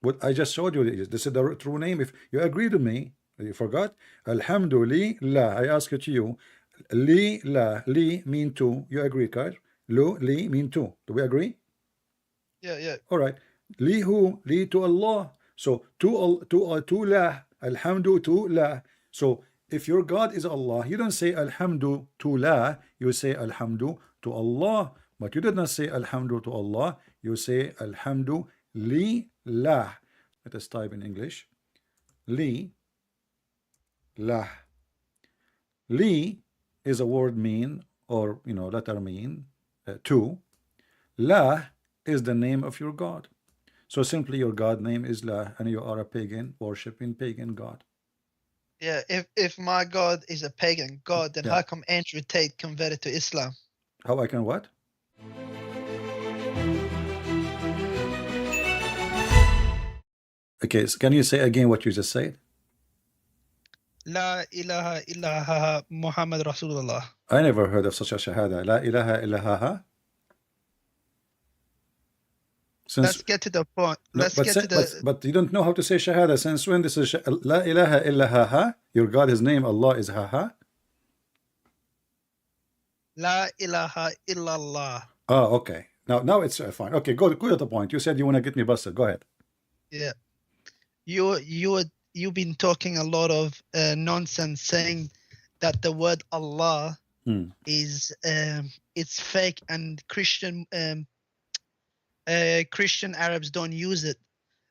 What I just showed you, this is the true name. If you agree to me, you forgot. Alhamdulillah. I ask it to you. Li la li mean two. You agree, guys? Lu li mean two. Do we agree? Yeah. All right. Li who? Li to Allah. So to la. Alhamdu to la. So if your God is Allah, you don't say alhamdu to la. You say alhamdu to Allah. But you did not say alhamdu to Allah. You say alhamdu li lah. Let us type in English. Li lah. Li is a word mean, or letter mean to. Lah is the name of your God. So simply your God name is lah, and you are a pagan worshiping pagan God. Yeah, if my God is a pagan God, then Yeah. how come Andrew Tate converted to Islam? How I can what? Okay, so can you say again what you just said? La ilaha illallah Muhammad Rasulullah. I never heard of such a shahada. La ilaha illallah. Let's get to the point. But you don't know how to say shahada. Since when this is la ilaha illallah? Your God, his name Allah is ha. La ilaha illallah. Oh, okay. Now it's fine. Okay, go to the point. You said you want to get me busted. Go ahead. Yeah. You've been talking a lot of nonsense, saying that the word Allah is it's fake, and Christian Arabs don't use it.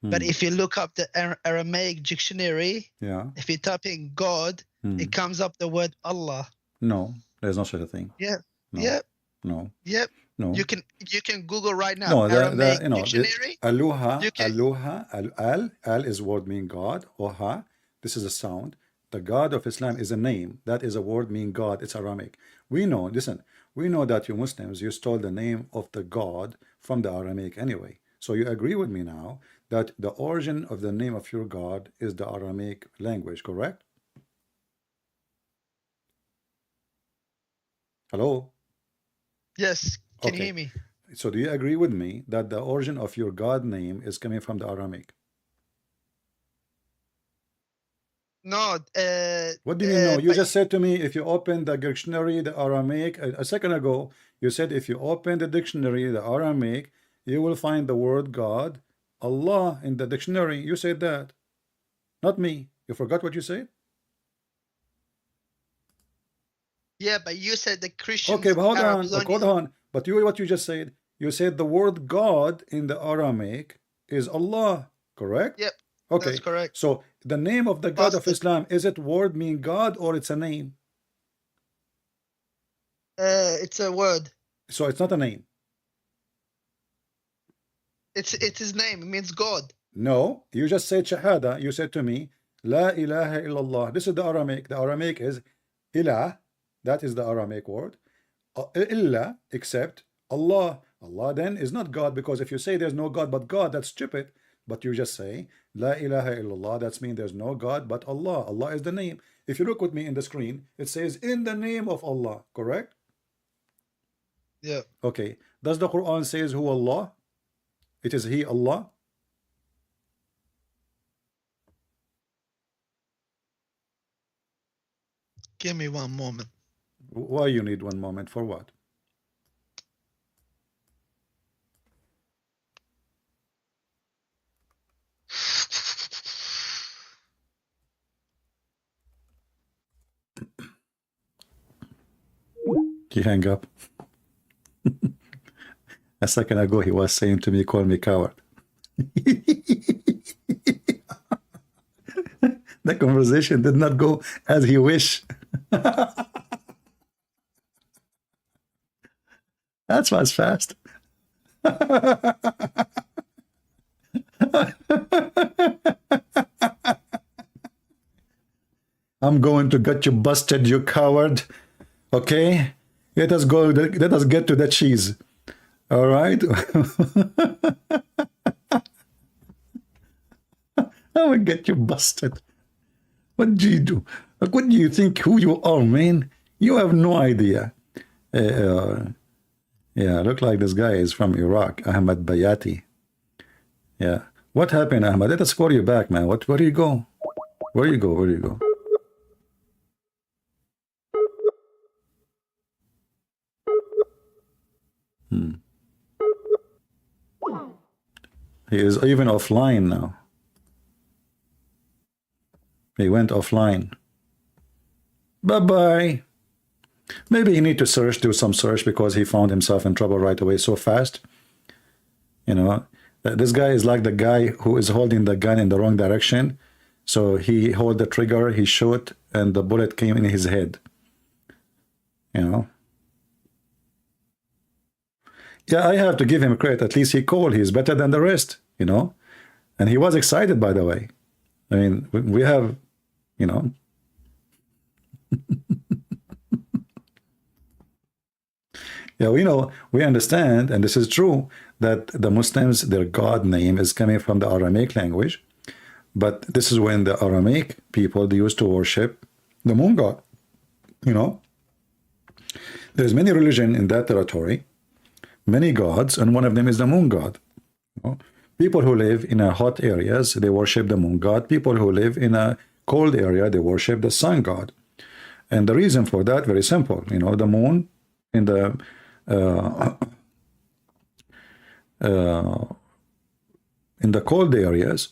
But if you look up the Aramaic dictionary, if you type in God, it comes up the word Allah. No, there's no such a thing. Yeah. No. Yep. No. Yep. No. You can Google right now. No, Aramaic dictionary. Al is word mean God. Oha, this is a sound. The God of Islam is a name. That is a word mean God. It's Aramaic. We know, listen, we know that you Muslims, you stole the name of the God from the Aramaic anyway. So you agree with me now that the origin of the name of your God is the Aramaic language, correct? Hello? Yes. Can Okay. you hear me? So do you agree with me that the origin of your God name is coming from the Aramaic? No. What do you mean no? You just said to me, if you open the dictionary, the Aramaic, a second ago, you said if you open the dictionary, the Aramaic, you will find the word God, Allah in the dictionary. You said that. Not me. You forgot what you said? Yeah, but you said the Christians. Okay, but hold on. But what you just said, you said the word God in the Aramaic is Allah, correct? Yep. Okay, that's correct. So the name of the God of Islam, is it word mean God or it's a name? It's a word. So it's not a name. It's his name. It means God. No, you just said shahada. You said to me, La ilaha illallah. This is the Aramaic. The Aramaic is ilah. That is the Aramaic word. Illa, except Allah. Allah then is not God, because if you say there's no God but God, that's stupid. But you just say La ilaha illallah. That's mean there's no God but Allah. Allah is the name. If you look with me in the screen, it says in the name of Allah. Correct? Yeah. Okay. Does the Quran says who Allah? It is He Allah. Give me one moment. Why you need one moment? For what? He hang up. A second ago he was saying to me, call me coward. The conversation did not go as he wished. That was fast. I'm going to get you busted, you coward. Okay? Let us go. Let us get to the cheese. All right? I will get you busted. What do you do? What do you think who you are, man? You have no idea. Yeah, look like this guy is from Iraq, Ahmeddeedat. Yeah. What happened, Ahmed? Let us call you back, man. Where do you go? Where you go? Where you go? He is even offline now. He went offline. Bye-bye. Maybe he need to search, do some search, because he found himself in trouble right away so fast. You know, this guy is like the guy who is holding the gun in the wrong direction. So he hold the trigger, he shot, and the bullet came in his head. You know. Yeah, I have to give him credit. At least he called. He's better than the rest, you know. And he was excited, by the way. I mean, we have, you know. Yeah, we know, we understand, and this is true, that the Muslims, their God name is coming from the Aramaic language. But this is when the Aramaic people, they used to worship the moon god. You know, there's many religion in that territory, many gods, and one of them is the moon god. You know? People who live in a hot areas, they worship the moon god. People who live in a cold area, they worship the sun god. And the reason for that, very simple. You know, the moon in the cold areas,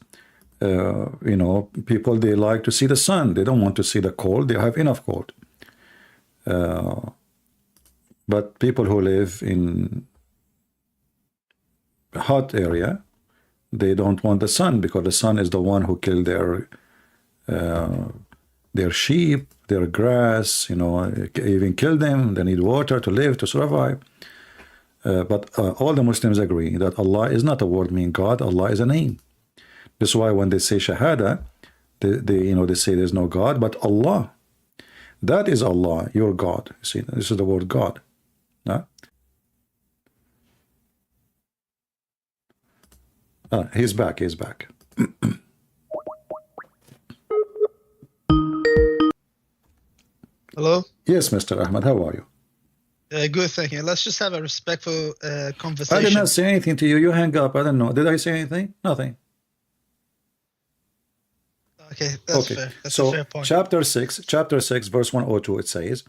you know, people, they like to see the sun. They don't want to see the cold. They have enough cold. But people who live in hot area, they don't want the sun, because the sun is the one who killed their sheep, their grass, you know, even kill them. They need water to live, to survive. But all the Muslims agree that Allah is not a word meaning God. Allah is a name. This is why when they say Shahada, they say there's no God, but Allah. That is Allah, your God. You see, this is the word God. Huh? He's back. He's back. Hello? Yes, Mr. Ahmed, how are you? Good, thank you. Let's just have a respectful conversation. I did not say anything to you. You hang up. I don't know. Did I say anything? Nothing. Okay, that's fair. That's a fair point. Chapter 6, verse 102, it says,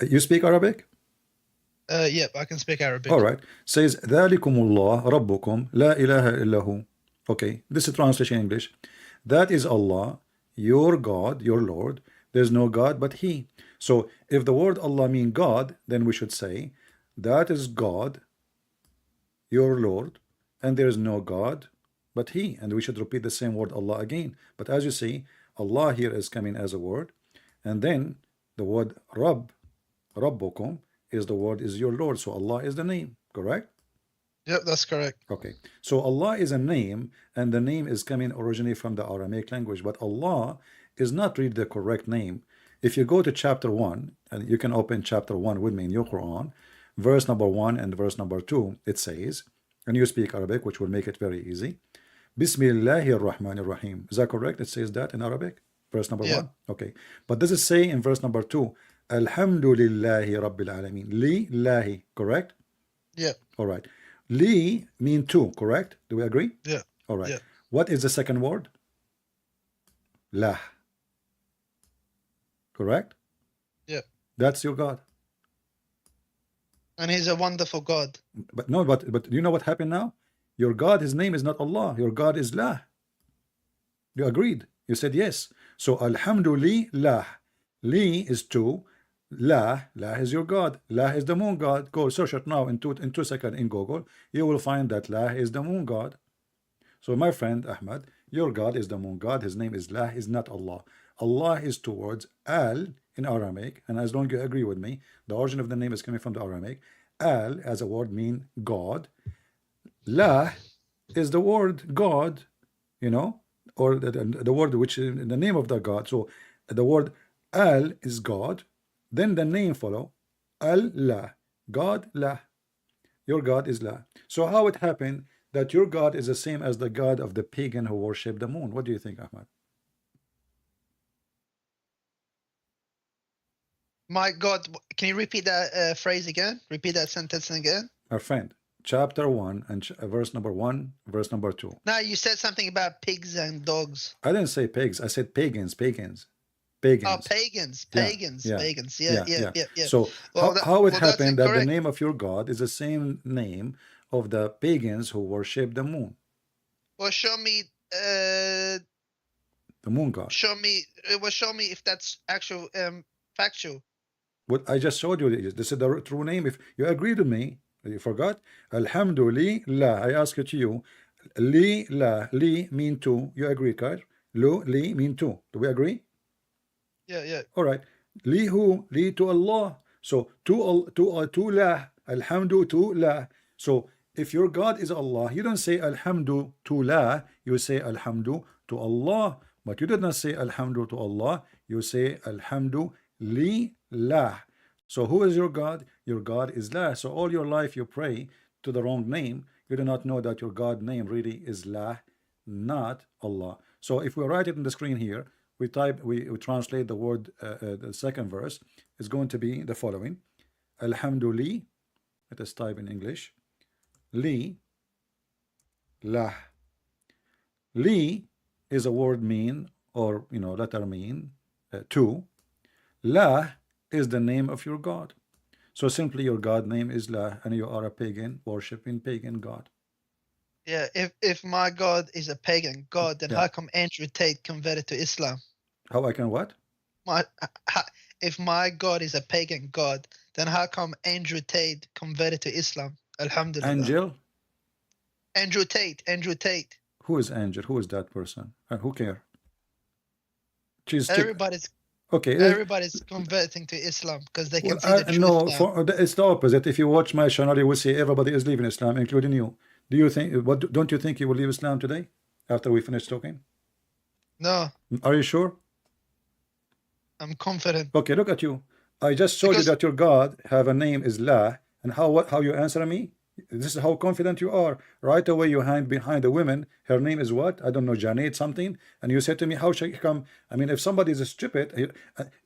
you speak Arabic? Yep, I can speak Arabic. All right. Says, ذَلِكُمُ اللَّهُ رَبُّكُمْ لَا إِلَهَ إِلَّا هُ. Okay, this is translation in English. That is Allah, your God, your Lord. There's no God but He. So if the word Allah means God, then we should say, that is God, your Lord, and there is no God but He. And we should repeat the same word Allah again. But as you see, Allah here is coming as a word, and then the word Rabb, Rabbukum, is the word is your Lord. So Allah is the name, correct? Yep, that's correct. Okay, so Allah is a name, and the name is coming originally from the Aramaic language, but Allah is not really the correct name. If you go to chapter 1, and you can open chapter 1 with me in your Quran, verse number 1 and verse number 2, it says, and you speak Arabic, which will make it very easy, Bismillahir Rahmanir Rahim. Is that correct? It says that in Arabic, verse number 1. Okay, but does it say in verse number 2, Alhamdulillahi Rabbil Alameen? Li-lahi, correct? Yeah. All right. Li mean two, correct? Do we agree? Yeah. All right. Yeah. What is the second word? Lah. Correct? Yeah. That's your God. And He's a wonderful God. But no, but you know what happened now? Your God, His name is not Allah. Your God is Lah. You agreed. You said yes. So Alhamdulillah. Li is two. Lah is your God. Lah is the moon God. Go search it now in 2 seconds in Google. You will find that Lah is the moon God. So my friend Ahmed, your God is the moon God. His name is Lah, is not Allah. Allah is towards Al in Aramaic, and as long as you agree with me, the origin of the name is coming from the Aramaic. Al as a word mean God. Lah is the word God, you know, or the word which is the name of the God. So the word Al is God. Then the name follow, Allah, God, La. Your God is La. So how it happened that your God is the same as the God of the pagan who worship the moon? What do you think, Ahmad? My God, can you repeat that phrase again? Repeat that sentence again? Our friend, chapter 1 and verse number 1, verse number 2. Now you said something about pigs and dogs. I didn't say pigs. I said pagans. Oh, pagans. Yeah. So Well, how it that's happened that the incorrect. name of your God is the same name of the pagans who worship the moon, Well, show me. the moon god? Show me. Show me if that's actual factual. What I just showed you, this is the true name. If you agree to me, you forgot. Alhamdulillah. I ask it to you. Li la li mean two. You agree, Kyle? Lu li mean two. Do we agree? Yeah. All right. Li who? Li to Allah. So to lah. Alhamdu to lah. So if your God is Allah, you don't say Alhamdu to lah. You say Alhamdu to Allah. But you did not say Alhamdu to Allah. You say Alhamdu li lah. So who is your God? Your God is lah. So all your life you pray to the wrong name. You do not know that your God name really is lah, not Allah. So if we write it on the screen here, we translate the word, the second verse is going to be the following. Alhamdulillah. Let us type in English. Li lah. Li is a word mean, or letter mean, two. Lah is the name of your God. So simply your God name is lah, and you are a pagan worshipping pagan God. Yeah, if my God is a pagan God, then how come Andrew Tate converted to Islam? How I can what? If my God is a pagan God, then how come Andrew Tate converted to Islam? Alhamdulillah. Andrew Tate. Who is Angel? Who is that person? Who care? Everybody's converting to Islam because they can see the truth. No, now. It's the opposite. If you watch my channel, you will see everybody is leaving Islam, including you. Do you think? Don't you think you will leave Islam today after we finish talking? No. Are you sure? I'm confident. Okay, look at you. I just showed you that your God have a name is lah, and how you answer me? This is how confident you are. Right away you hide behind a woman. Her name is what? I don't know, Janet something. And you said to me, how should I come? I mean, if somebody is stupid,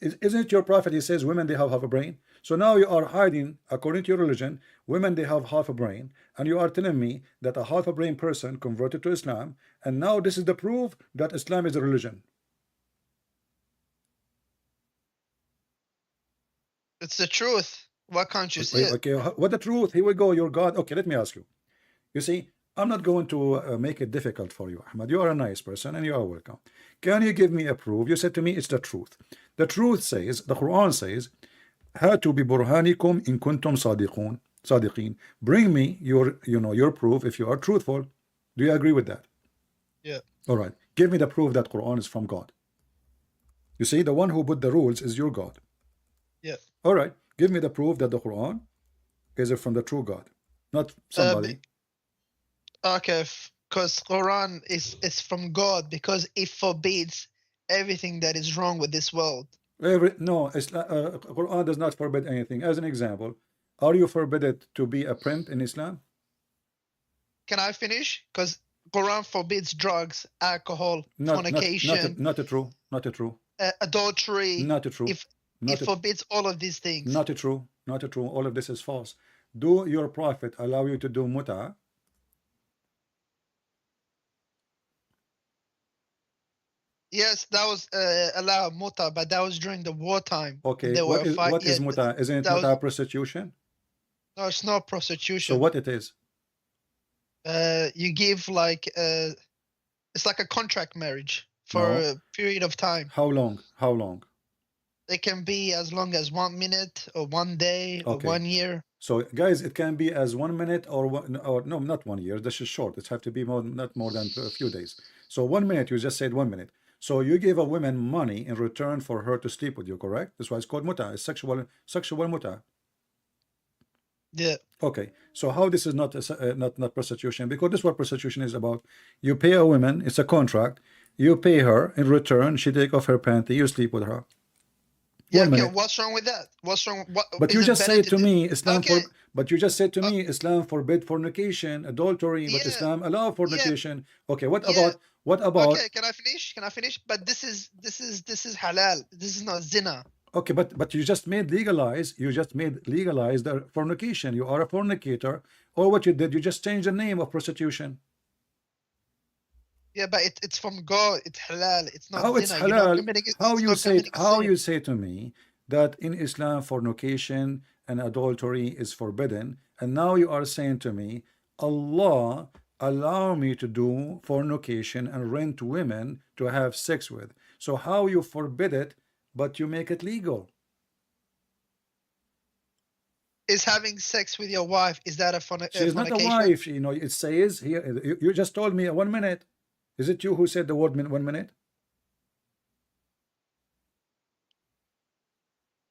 isn't it your prophet? He says women, they have half a brain. So now you are hiding, according to your religion, women, they have half a brain. And you are telling me that a half a brain person converted to Islam. And now this is the proof that Islam is a religion. It's the truth. Why can't you see it? Okay, what the truth? Here we go, your God. Okay, let me ask you. You see, I'm not going to make it difficult for you, Ahmed. You are a nice person and you are welcome. Can you give me a proof? You said to me, it's the truth. The truth says, the Quran says, Hatu bi burhanikum in kuntum sadiqin. Bring me your proof if you are truthful. Do you agree with that? Yeah. All right. Give me the proof that Quran is from God. You see, the one who put the rules is your God. Yeah. All right. Give me the proof that the Quran is from the true God, not somebody. Okay, because Quran is from God because it forbids everything that is wrong with this world. Quran does not forbid anything. As an example, are you forbidden to be a prince in Islam? Can I finish? Because Quran forbids drugs, alcohol, fornication. Not true. Adultery. Not true. It forbids all of these things. Not true. All of this is false. Do your prophet allow you to do muta? Yes, that was allowed muta, but that was during the wartime. Okay, what is muta? Isn't it muta prostitution? No, it's not prostitution. So what it is? You give like it's like a contract marriage for a period of time. How long? It can be as long as 1 minute or 1 day or 1 year. So guys, it can be as 1 minute or no, not 1 year. This is short. It have to be not more than a few days. So 1 minute, you just said 1 minute. So you give a woman money in return for her to sleep with you, correct? That's why it's called muta. It's sexual muta. Yeah. Okay. So how this is not prostitution? Because this is what prostitution is about. You pay a woman. It's a contract. You pay her in return. She take off her panty. You sleep with her. Yeah, okay, what's wrong with that? What's wrong? But you just said to me, Islam but you just said to me, Islam forbid fornication, adultery, but Islam allow fornication. Okay, what about? Okay, can I finish? But this is halal. This is not zina. Okay, but you just made legalize. You just made legalize the fornication. You are a fornicator, or what you did? You just changed the name of prostitution. Yeah, but it's from God. It's halal. It's not How it's zina. You're not halal? committing it. How It's you not say? committing a How sin. you say to me that in Islam fornication and adultery is forbidden, and now you are saying to me, Allah allow me to do fornication and rent women to have sex with. So how you forbid it, but you make it legal? Is having sex with your wife, is that a She's not a fornication? wife. You know, it says here. You just told me 1 minute. Is it you who said the word 1 minute?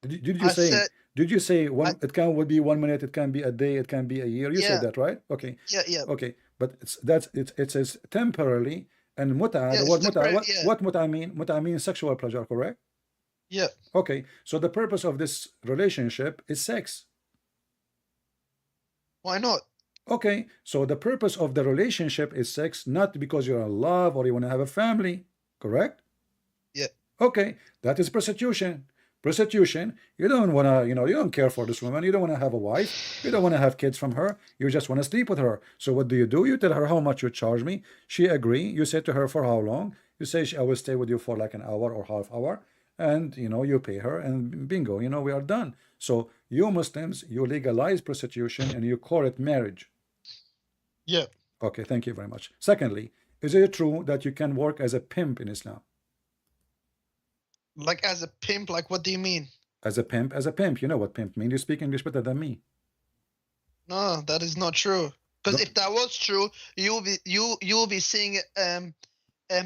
Did you I say? said, Did you say one? I, It can would be 1 minute. It can be a day. It can be a year. You said yeah, that, right? Okay. yeah. Okay. But it says temporarily, and muta. Yeah, The it's word muta. temporary. Yeah, What muta mean? Muta means sexual pleasure, correct? yeah. Okay. So the purpose of this relationship is sex. Why not? Okay. So the purpose of the relationship is sex, not because you're in love or you want to have a family, correct? Yeah. Okay. That is prostitution. Prostitution, you don't want to, you know, you don't care for this woman. You don't want to have a wife. You don't want to have kids from her. You just want to sleep with her. So what do? You tell her how much you charge me. She agree. You say to her for how long. You say, I will stay with you for like an hour or half hour. And, you know, you pay her and bingo, you know, we are done. So you Muslims, you legalize prostitution and you call it marriage. Yeah. Okay, thank you very much. Secondly, is it true that you can work as a pimp in Islam? Like as a pimp, like what do you mean? As a pimp, you know what pimp means. You speak English better than me. No, that is not true. Because if that was true, you'll be seeing it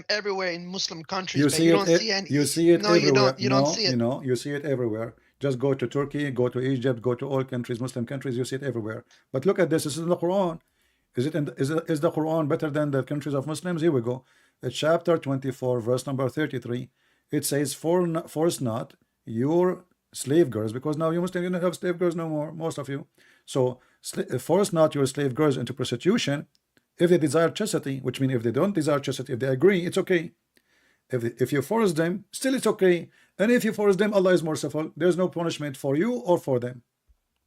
everywhere in Muslim countries. You But see you it. don't see any. You see it No, everywhere. you don't see it. You know, you see it everywhere. Just go to Turkey, go to Egypt, go to all countries, Muslim countries. You see it everywhere. But look at this. This is in the Quran. Is the Quran better than the countries of Muslims? Here we go. Chapter 24, verse number 33. It says, force not your slave girls, because now you Muslims, you don't have slave girls no more, most of you. So force not your slave girls into prostitution if they desire chastity, which means if they don't desire chastity, if they agree, it's okay. If you force them, still it's okay. And if you force them, Allah is merciful. There's no punishment for you or for them.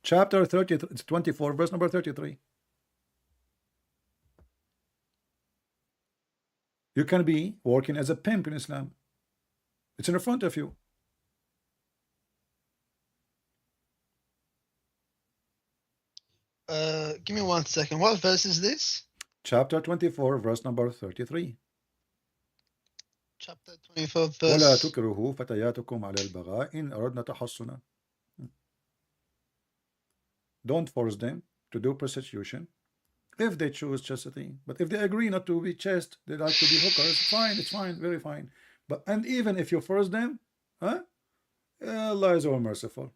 Chapter 24, verse number 33. You can be working as a pimp in Islam. It's in the front of you. Give me 1 second. What verse is this? Chapter 24, verse number 33. Chapter 24, ولا verse. تكرهوا فتياتكم على البغاء إن أردنا تحصنا. Don't force them to do prostitution if they choose chastity. But if they agree not to be chaste, they like to be hookers, fine, it's fine, very fine. But and even if you force them, huh? Allah is all merciful.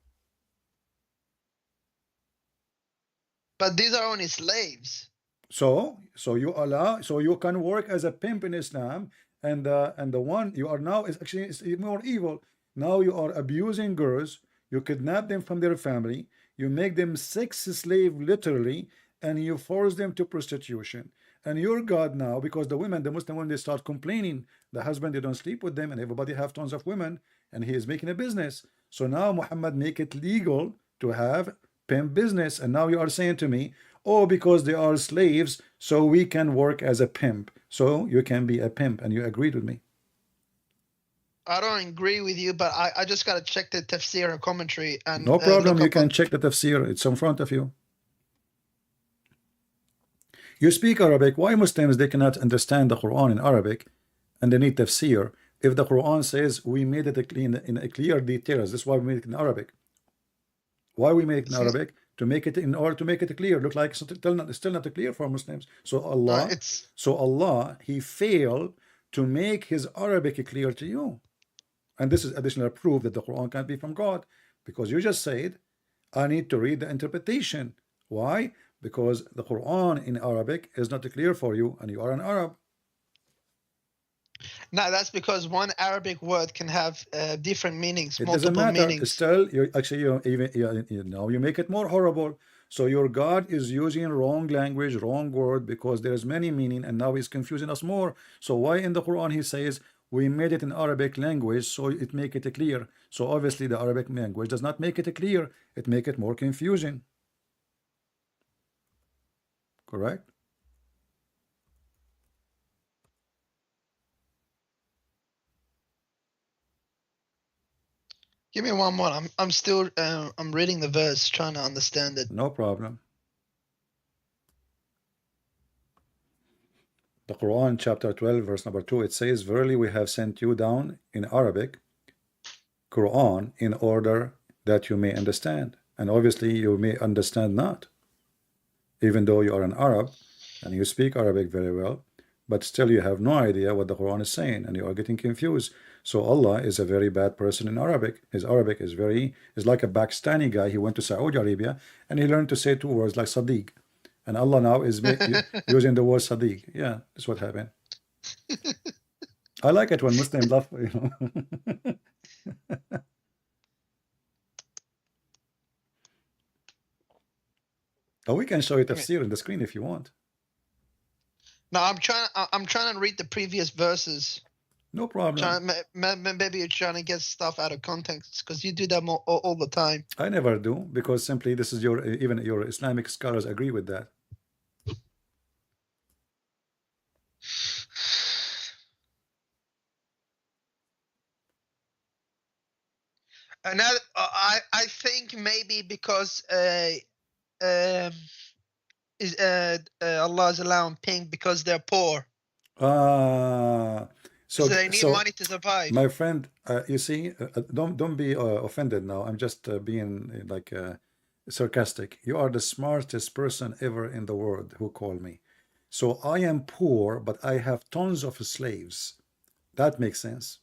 But these are only slaves. So you can work as a pimp in Islam, and the one you are now is more evil. Now you are abusing girls, you kidnap them from their family, you make them sex slave literally, and you force them to prostitution. And your God now, because the Muslim women, they start complaining, the husband, they don't sleep with them, and everybody have tons of women, and he is making a business. So now Muhammad make it legal to have pimp business. And now you are saying to me, oh, because they are slaves, so we can work as a pimp. So you can be a pimp, and you agreed with me. I don't agree with you, but I just got to check the tafsir and commentary. And no problem, you can check the tafsir, it's in front of you. You speak Arabic. Why Muslims, they cannot understand the Quran in Arabic and they need tafsir? If the Quran says we made it in a clear details, that's why we made it in Arabic. Why we make it in Arabic? To make it, in order to make it clear. Look like it's still not clear for Muslims. So Allah, He failed to make His Arabic clear to you. And this is additional proof that the Quran can't be from God, because you just said I need to read the interpretation. Why? Because the Quran in Arabic is not clear for you, and you are an Arab. No, that's because one Arabic word can have different meanings, it multiple doesn't matter. meanings. Still, you make it more horrible. So your God is using wrong language, wrong word, because there is many meaning, and now He's confusing us more. So why in the Quran He says we made it in Arabic language, so it make it clear. So obviously the Arabic language does not make it clear, it make it more confusing. Correct? Give me one more. I'm still I'm reading the verse, trying to understand it. No problem. The Quran chapter 12 verse number 2, it says, verily we have sent you down in Arabic Quran in order that you may understand. And obviously you may understand not, even though you are an Arab and you speak Arabic very well, but still you have no idea what the Quran is saying and you are getting confused. So Allah is a very bad person in Arabic. His Arabic is like a Pakistani guy. He went to Saudi Arabia and he learned to say two words like Sadiq. And Allah now is using the word Sadiq. Yeah, that's what happened. I like it when Muslims laugh, you know. Oh, we can show you tafsir on the screen if you want. No, I'm trying to read the previous verses. No problem. Maybe you're trying to get stuff out of context because you do that all the time. I never do, because simply this is even your Islamic scholars agree with that. Another, I think maybe because Allah is allowing pink because they're poor. So they need money to survive. My friend, you see, don't be offended now. I'm just being like sarcastic. You are the smartest person ever in the world who called me. So I am poor, but I have tons of slaves. That makes sense.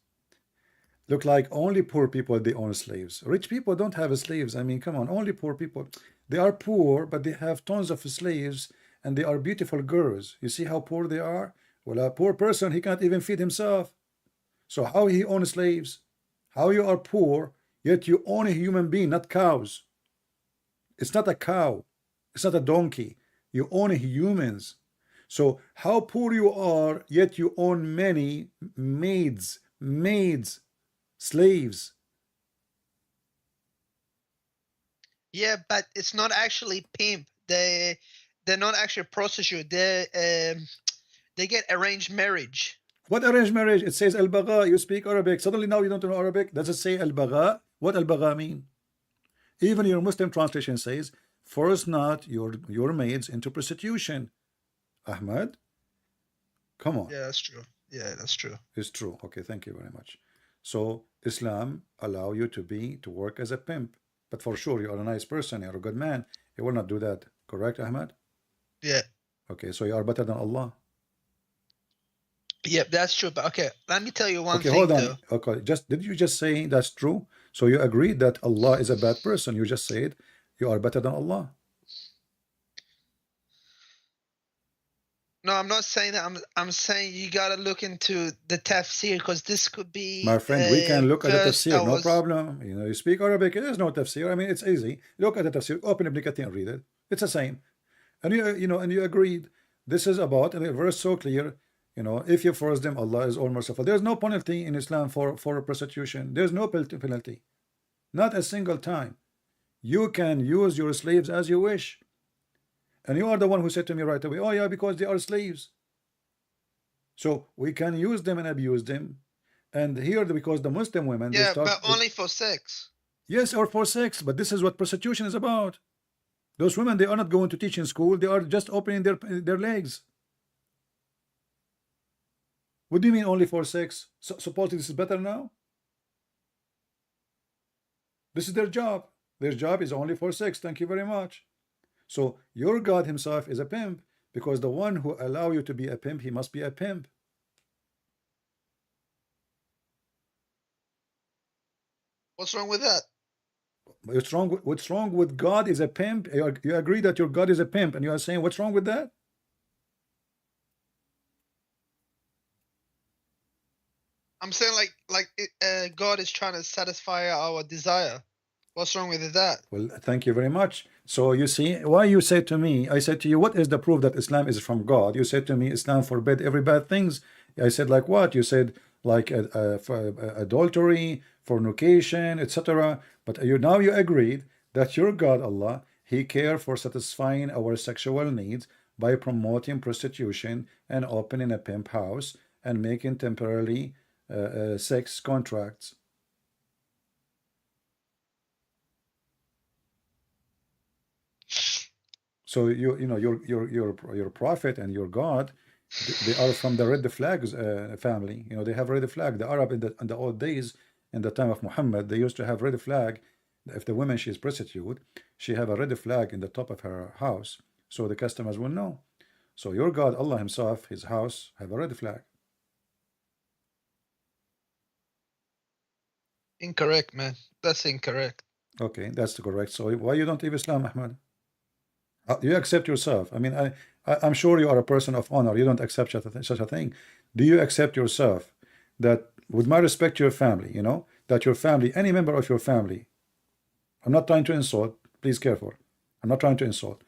Look like only poor people, they own slaves. Rich people don't have slaves. I mean, come on, only poor people. They are poor, but they have tons of slaves, and they are beautiful girls. You see how poor they are? Well, a poor person, he can't even feed himself. So how he owns slaves? How you are poor, yet you own a human being, not cows. It's not a cow. It's not a donkey. You own humans. So how poor you are, yet you own many maids, slaves. Yeah, but it's not actually pimp. They're not actually prostitute. They get arranged marriage. What arranged marriage? It says al-bagha. You speak Arabic. Suddenly now you don't know Arabic. Does it say al-bagha? What al-bagha mean? Even your Muslim translation says, force not your maids into prostitution. Ahmed, come on. Yeah, that's true. Yeah, that's true. It's true. Okay, thank you very much. So Islam allow you to work as a pimp, but for sure you are a nice person, you're a good man. You will not do that, correct, Ahmed? Yeah. Okay, so you are better than Allah. Yep, that's true. But okay, let me tell you one thing. Hold on. Okay, did you just say that's true? So you agree that Allah is a bad person? You just said you are better than Allah. No, I'm not saying that. I'm saying you gotta look into the tafsir because this could be. My friend, we can look at the tafsir, no problem. You know, you speak Arabic. There's no tafsir. I mean, it's easy. Look at the tafsir. Open Ibn Kathir and read it. It's the same. And you agreed. This is about, and the verse so clear. You know, if you force them, Allah is all merciful. There's no penalty in Islam for prostitution. There's no penalty, not a single time. You can use your slaves as you wish. And you are the one who said to me right away, oh yeah, because they are slaves. So we can use them and abuse them. And here, because the Muslim women, yeah, but only for sex. Yes, or for sex. But this is what prostitution is about. Those women, they are not going to teach in school. They are just opening their legs. What do you mean only for sex? So, supposedly this is better now? This is their job. Their job is only for sex. Thank you very much. So your God himself is a pimp, because the one who allow you to be a pimp, he must be a pimp. What's wrong with that? What's wrong with God is a pimp? You agree that your God is a pimp, and you are saying what's wrong with that? I'm saying like God is trying to satisfy our desire. What's wrong with that? Well, thank you very much. So you see, why you said to me, I said to you, what is the proof that Islam is from God? You said to me, Islam forbid every bad things. I said, like what? You said, like adultery, fornication, etc. But now you agreed that your God Allah, He cares for satisfying our sexual needs by promoting prostitution and opening a pimp house and making temporarily sex contracts. So you know your prophet and your God, they are from the red flags family. You know, they have red flag. The Arab in the old days, in the time of Muhammad, they used to have red flag. If the woman she is prostitute, she have a red flag in the top of her house, so the customers will know. So your God Allah Himself, His house have a red flag. Incorrect, man. That's incorrect. Okay, that's correct. So why you don't leave Islam, Ahmed? You accept yourself. I mean, I'm sure you are a person of honor. You don't accept such a thing. Do you accept yourself that, with my respect to your family, you know, that your family, any member of your family, I'm not trying to insult, please careful. I'm not trying to insult.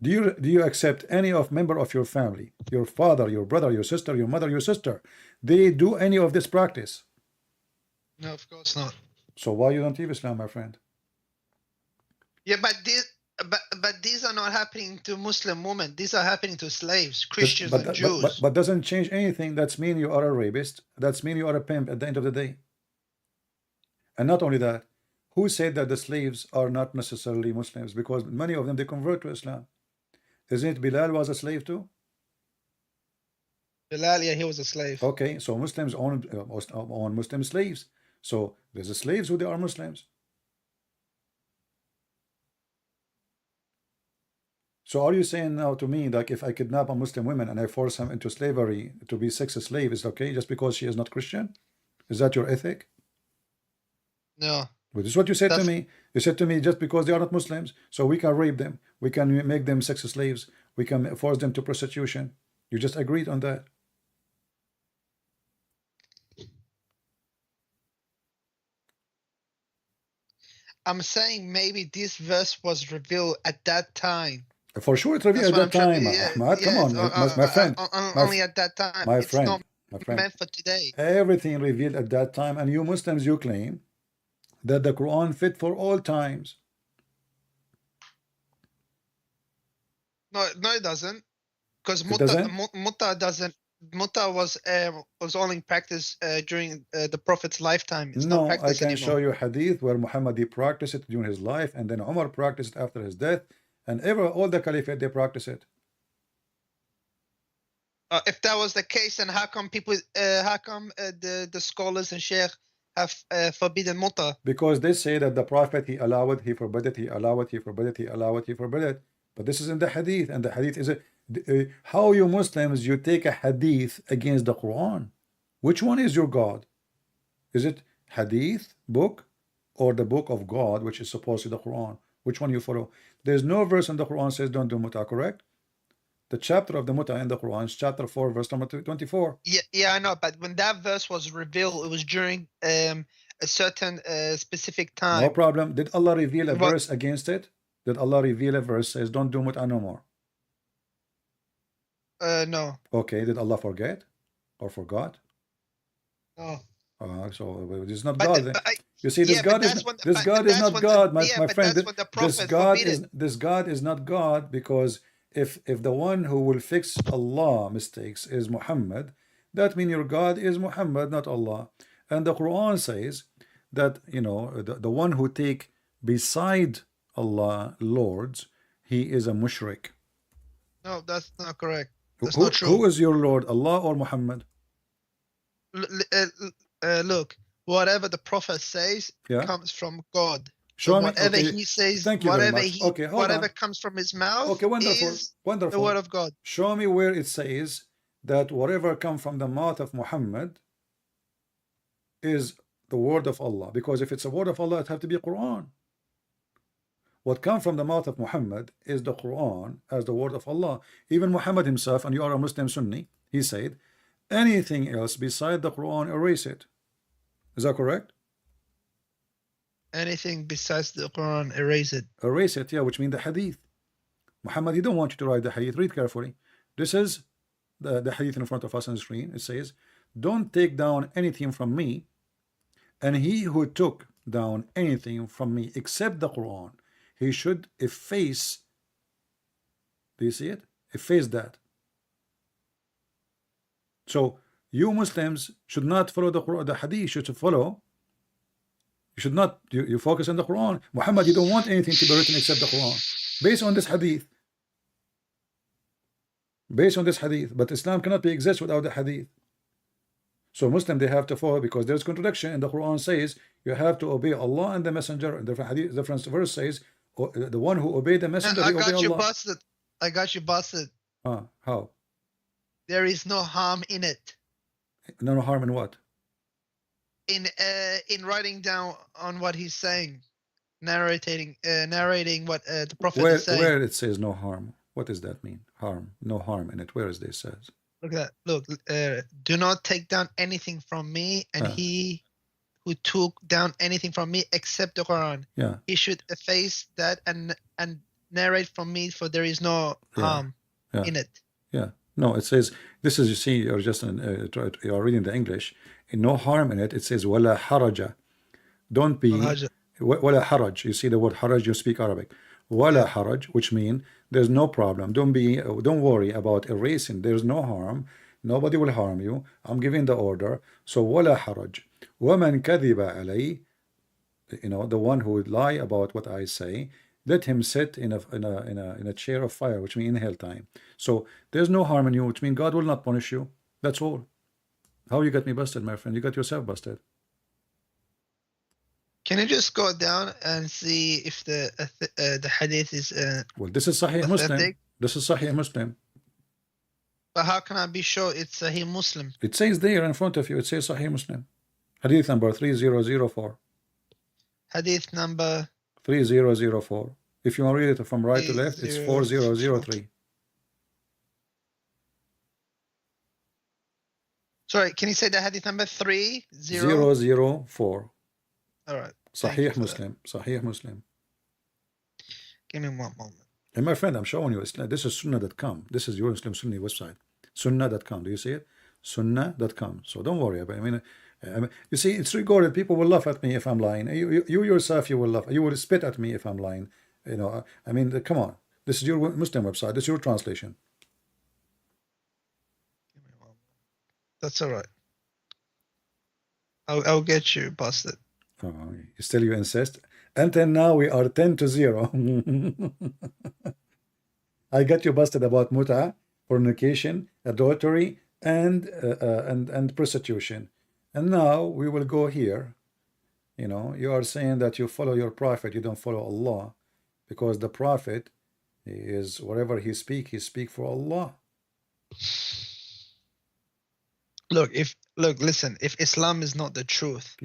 Do you accept any of member of your family, your father, your brother, your sister, your mother, your sister, they do any of this practice? No, of course not. So why you don't leave Islam, my friend? Yeah, but these are not happening to Muslim women. These are happening to slaves, Christians, and Jews. But doesn't change anything. That's mean you are a rapist. That's mean you are a pimp at the end of the day. And not only that, who said that the slaves are not necessarily Muslims? Because many of them, they convert to Islam. Isn't it Bilal was a slave too? Bilal, yeah, he was a slave. Okay, so Muslims own Muslim slaves. So there's a slaves who they are Muslims. So are you saying now to me that if I kidnap a Muslim woman and I force him into slavery to be sex slave, is okay just because she is not Christian? Is that your ethic? No. But this is what you said to me. You said to me, just because they are not Muslims, so we can rape them, we can make them sex slaves, we can force them to prostitution. You just agreed on that. I'm saying maybe this verse was revealed at that time. For sure, it's revealed at that time, Ahmad. Come on, my friend. Only at that time. My it's friend, not my friend. meant for today. Everything revealed at that time, and you Muslims, you claim that the Quran fit for all times. No, it doesn't. Because Mutta doesn't. Mutta was only practiced during the Prophet's lifetime. It's not practiced anymore. I can show you hadith where Muhammad practiced it during his life, and then Umar practiced it after his death, and all the caliphate they practice it. If that was the case, then how come the scholars and sheikh have forbidden Mutta? Because they say that the Prophet, he allowed, he forbid it, he allowed, he forbid it, he allowed, he forbid it. But this is in the hadith, and the hadith is how you Muslims, you take a hadith against the Quran. Which one is your God? Is it hadith book or the book of God, which is supposed to be the Quran? Which one you follow? There's no verse in the Quran says don't do muta, correct? The chapter of the muta in the Quran is chapter 4, verse number 24. Yeah, I know. But when that verse was revealed, it was during a certain specific time. No problem. Did Allah reveal a verse against it? Did Allah reveal a verse says don't do muta no more? No. Okay. Did Allah forget or forgot? No. So this is not God. You see, this God is not God, my friend. This God is not God, because if the one who will fix Allah mistakes is Muhammad, that means your God is Muhammad, not Allah. And the Quran says that, you know, the one who take beside Allah lords, he is a mushrik. No, that's not correct. That's not true. Who is your Lord, Allah or Muhammad? Look, whatever the Prophet says comes from God. Show me, whatever he says, whatever comes from his mouth is the word of God. Show me where it says that whatever comes from the mouth of Muhammad is the word of Allah. Because if it's a word of Allah, it has to be Quran. What comes from the mouth of Muhammad is the Quran as the word of Allah. Even Muhammad himself, and you are a Muslim Sunni, he said, anything else beside the Quran, erase it. Is that correct? Anything besides the Quran, erase it. Erase it, yeah, which means the hadith. Muhammad, he don't want you to write the hadith. Read carefully. This is the hadith in front of us on the screen. It says, don't take down anything from me, and he who took down anything from me except the Quran, he should efface. Do you see it? Efface that. So you Muslims should not follow the Quran, the hadith. You should follow. You should not. You focus on the Quran. Muhammad, you don't want anything to be written except the Quran, based on this hadith. Based on this hadith, but Islam cannot be exist without the hadith. So Muslim, they have to follow, because there's contradiction, and the Quran says you have to obey Allah and the Messenger. And the hadith, the first verse says, the one who obeyed the Messenger, I he obey got you Allah. busted. I got you busted. How? There is no harm in it. No harm in what? In writing down on what he's saying, narrating what the Prophet is saying. Where it says no harm, what does that mean? Harm, no harm in it. Where is this says? Look at that. Look, do not take down anything from me, and he who took down anything from me except the Quran, he should efface that and narrate from me, for there is no harm in it. No, it says, this is, you see, you're just you're reading the English, and no harm in it. It says wala haraja. Don't be wala haraj. You see the word haraj, you speak Arabic. Wala haraj, which means there's no problem. Don't worry about erasing. There's no harm. Nobody will harm you. I'm giving the order. So wala haraj. Waman kadhiba alay, the one who would lie about what I say, let him sit in a chair of fire, which means in hell time. So there's no harm in you, which means God will not punish you. That's all. How you got me busted, my friend? You got yourself busted. Can you just go down and see if the hadith is well, this is Sahih authentic? Muslim. This is Sahih Muslim. But how can I be sure it's Sahih Muslim? It says there in front of you. It says Sahih Muslim. Hadith number 3004. Hadith number 3004. If you want to read it from right to left, it's 4003. Sorry, can you say the hadith number 3004? All right. Sahih Muslim. Sahih Muslim. Give me one moment. And my friend, I'm showing you. This is sunnah.com. This is your Muslim Sunni website. Sunnah.com. Do you see it? Sunnah.com. So don't worry about it. I mean, you see, it's recorded. People will laugh at me if I'm lying. You yourself, you will laugh. You will spit at me if I'm lying. I mean, come on. This is your Muslim website. This is your translation. Give me one moment. That's all right. I'll get you busted. Oh, still you insist. Until now, we are 10-0. I got you busted about muta, fornication, adultery, and prostitution. And now we will go here. You are saying that you follow your prophet, you don't follow Allah, because the prophet is, whatever he speak for Allah. Listen, if Islam is not the truth,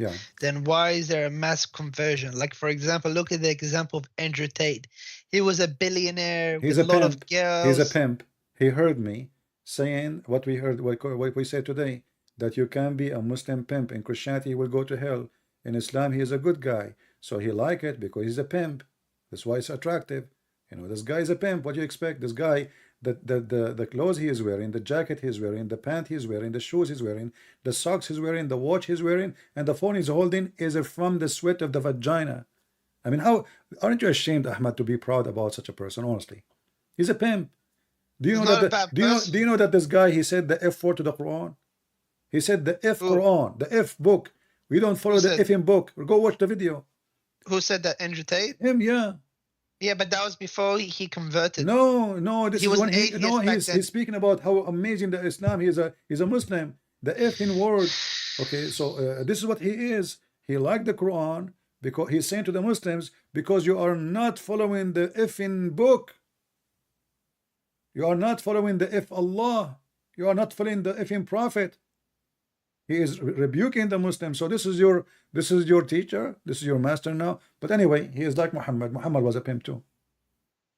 then why is there a mass conversion? Like, for example, look at the example of Andrew Tate. He was a billionaire with a lot of girls. He's a pimp. He heard me saying what we heard, what we said today, that you can be a Muslim pimp. In Christianity, he will go to hell. In Islam, he is a good guy. So he like it because he's a pimp. That's why it's attractive. This guy is a pimp. What do you expect? This guy, the clothes he is wearing, the jacket he's wearing, the pant he's wearing, the shoes he's wearing, the socks he's wearing, the watch he's wearing, and the phone he's holding is from the sweat of the vagina. I mean, how aren't you ashamed, Ahmad, to be proud about such a person? Honestly, he's a pimp. Do you know that? Do you know that this guy, he said the F word to the Quran? He said the F Quran, the F book. We don't follow the F in book. Go watch the video. Who said that? Andrew Tate? Him, yeah. Yeah, but that was before he converted. No, this is when he's speaking about how amazing the Islam. He's a Muslim. The F in word. Okay, so this is what he is. He liked the Quran because he's saying to the Muslims, because you are not following the F in book. You are not following the F Allah. You are not following the F in Prophet. He is rebuking the Muslims. So this is your teacher. This is your master now. But anyway, he is like Muhammad. Muhammad was a pimp too.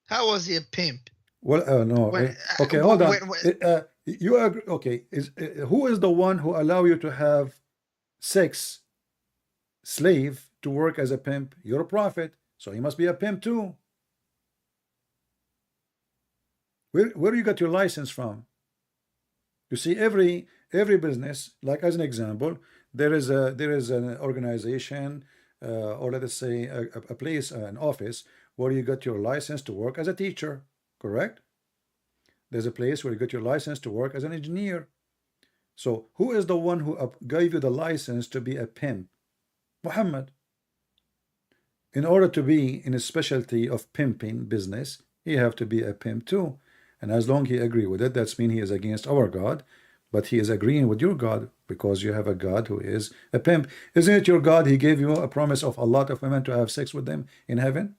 How was he a pimp? Well, no. Okay, hold on. You agree? Okay. Who is the one who allow you to have sex slave to work as a pimp? You're a prophet, so he must be a pimp too. Where you got your license from? You see, every every business, like as an example, there is an organization, or let us say a place, an office where you got your license to work as a teacher, correct? There's a place where you got your license to work as an engineer. So who is the one who gave you the license to be a pimp? Muhammad. In order to be in a specialty of pimping business, he have to be a pimp too. And as long he agree with it, that's mean he is against our God, but he is agreeing with your God, because you have a God who is a pimp. Isn't it your God? He gave you a promise of a lot of women to have sex with them in heaven.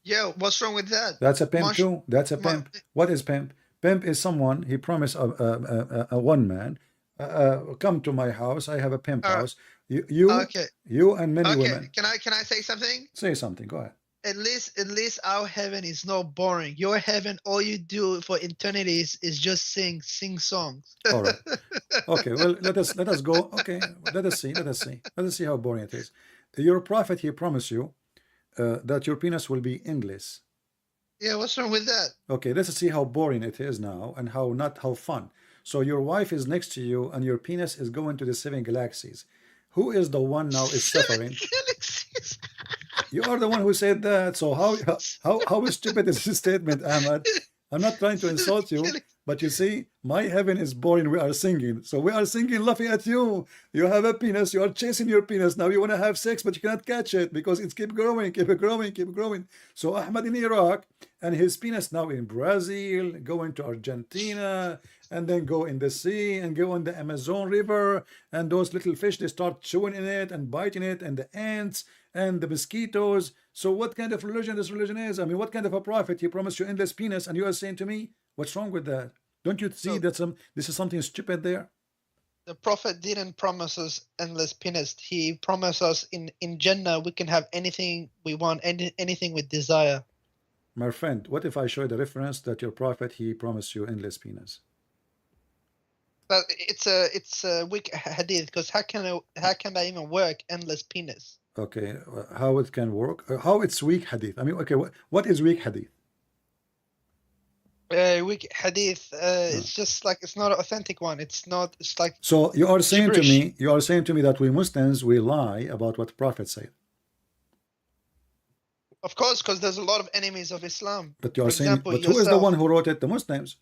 Yeah, what's wrong with that? That's a pimp too. That's a pimp. What is pimp? Pimp is someone, he promised a one man, come to my house, I have a pimp house. You and many women. Can I say something? Say something, go ahead. At least our heaven is not boring. Your heaven, all you do for eternity is just sing songs. All right. Okay, well, let us go. Okay, let us see how boring it is. Your prophet, he promised you that your penis will be endless. Yeah, what's wrong with that? Okay, let's see how boring it is now, and how fun. So your wife is next to you and your penis is going to the 7 galaxies. Who is the one now is suffering? Galaxies. You are the one who said that. So how stupid is this statement, Ahmed? I'm not trying to insult you, but you see, my heaven is boring. We are singing. So we are singing, laughing at you. You have a penis. You are chasing your penis. Now you want to have sex, but you cannot catch it because it's keep growing, keep growing, keep growing. So Ahmed in Iraq and his penis now in Brazil, going to Argentina, and then go in the sea and go in the Amazon River. And those little fish, they start chewing in it and biting it, and the ants and the mosquitoes. So what kind of religion this religion is? I mean, what kind of a prophet? He promised you endless penis, and you are saying to me, what's wrong with that? Don't you see that this is something stupid there? The prophet didn't promise us endless penis. He promised us in Jannah we can have anything we want, anything with desire. My friend, what if I show you the reference that your prophet, he promised you endless penis? But it's a weak hadith, because how can that even work, endless penis? Okay, how it can work? How it's weak hadith? I mean, okay, what is weak hadith? Weak hadith. It's just like, it's not an authentic one. It's not. It's like. So you are saying gibberish. to me that we Muslims, we lie about what the Prophet said. Of course, because there's a lot of enemies of Islam. But you are saying, but who is the one who wrote it? The Muslims.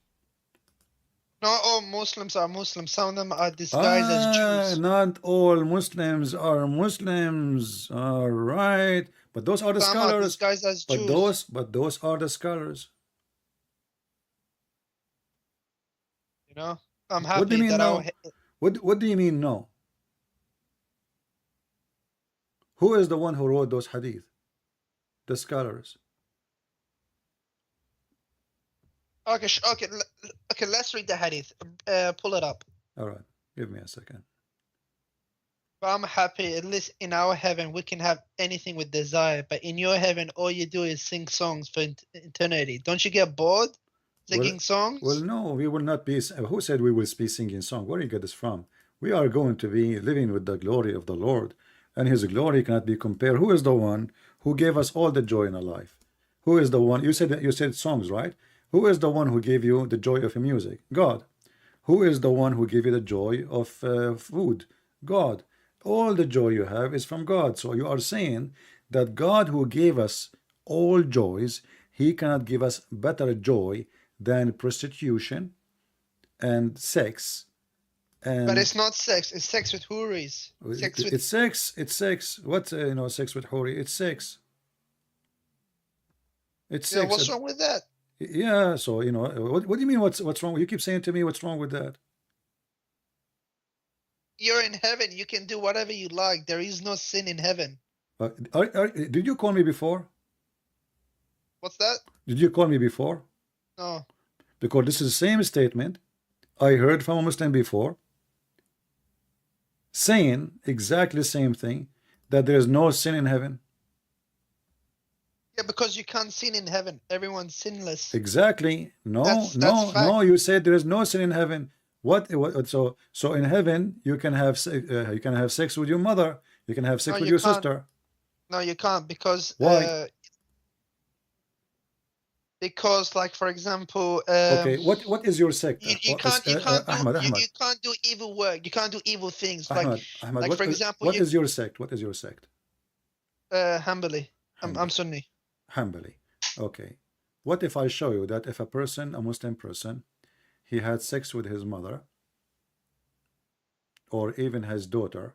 Not all Muslims are Muslims. Some of them are disguised as Jews. Not all Muslims are Muslims. All right, but those are the Some scholars. are disguised as Jews. But those are the scholars. You know, I'm happy What do you mean that no? What do you mean no? Who is the one who wrote those hadith? The scholars. Okay, let's read the hadith. Pull it up. All right, give me a second. But I'm happy, at least in our heaven, we can have anything with desire. But in your heaven, all you do is sing songs for eternity. Don't you get bored singing songs? Well, no, we will not be. Who said we will be singing songs? Where do you get this from? We are going to be living with the glory of the Lord, and His glory cannot be compared. Who is the one who gave us all the joy in our life? Who is the one? You said songs, right? Who is the one who gave you the joy of music? God. Who is the one who gave you the joy of food? God. All the joy you have is from God. So you are saying that God, who gave us all joys, He cannot give us better joy than prostitution and sex. But it's not sex. It's sex with houris. It's sex. What sex with houri? It's sex. It's sex. What's wrong with that? Yeah, so what do you mean what's wrong? You keep saying to me what's wrong with that? You're in heaven. You can do whatever you like. There is no sin in heaven. Did you call me before? What's that? Did you call me before? No. Because this is the same statement I heard from a Muslim before, saying exactly the same thing, that there is no sin in heaven. Yeah, because you can't sin in heaven. Everyone's sinless. Exactly. No. You said there is no sin in heaven. What? So in heaven you can have sex with your mother. You can have sex with your sister. No, you can't, because why? Because, like, for example, Okay, what is your sect? you can't Ahmad, you can't do evil work. You can't do evil things. Ahmad, like for example, what is your sect? What is your sect? Hanbali. I'm Hanbali. Sunni. Hanbali. Okay. What if I show you that if a person, a Muslim person, he had sex with his mother or even his daughter,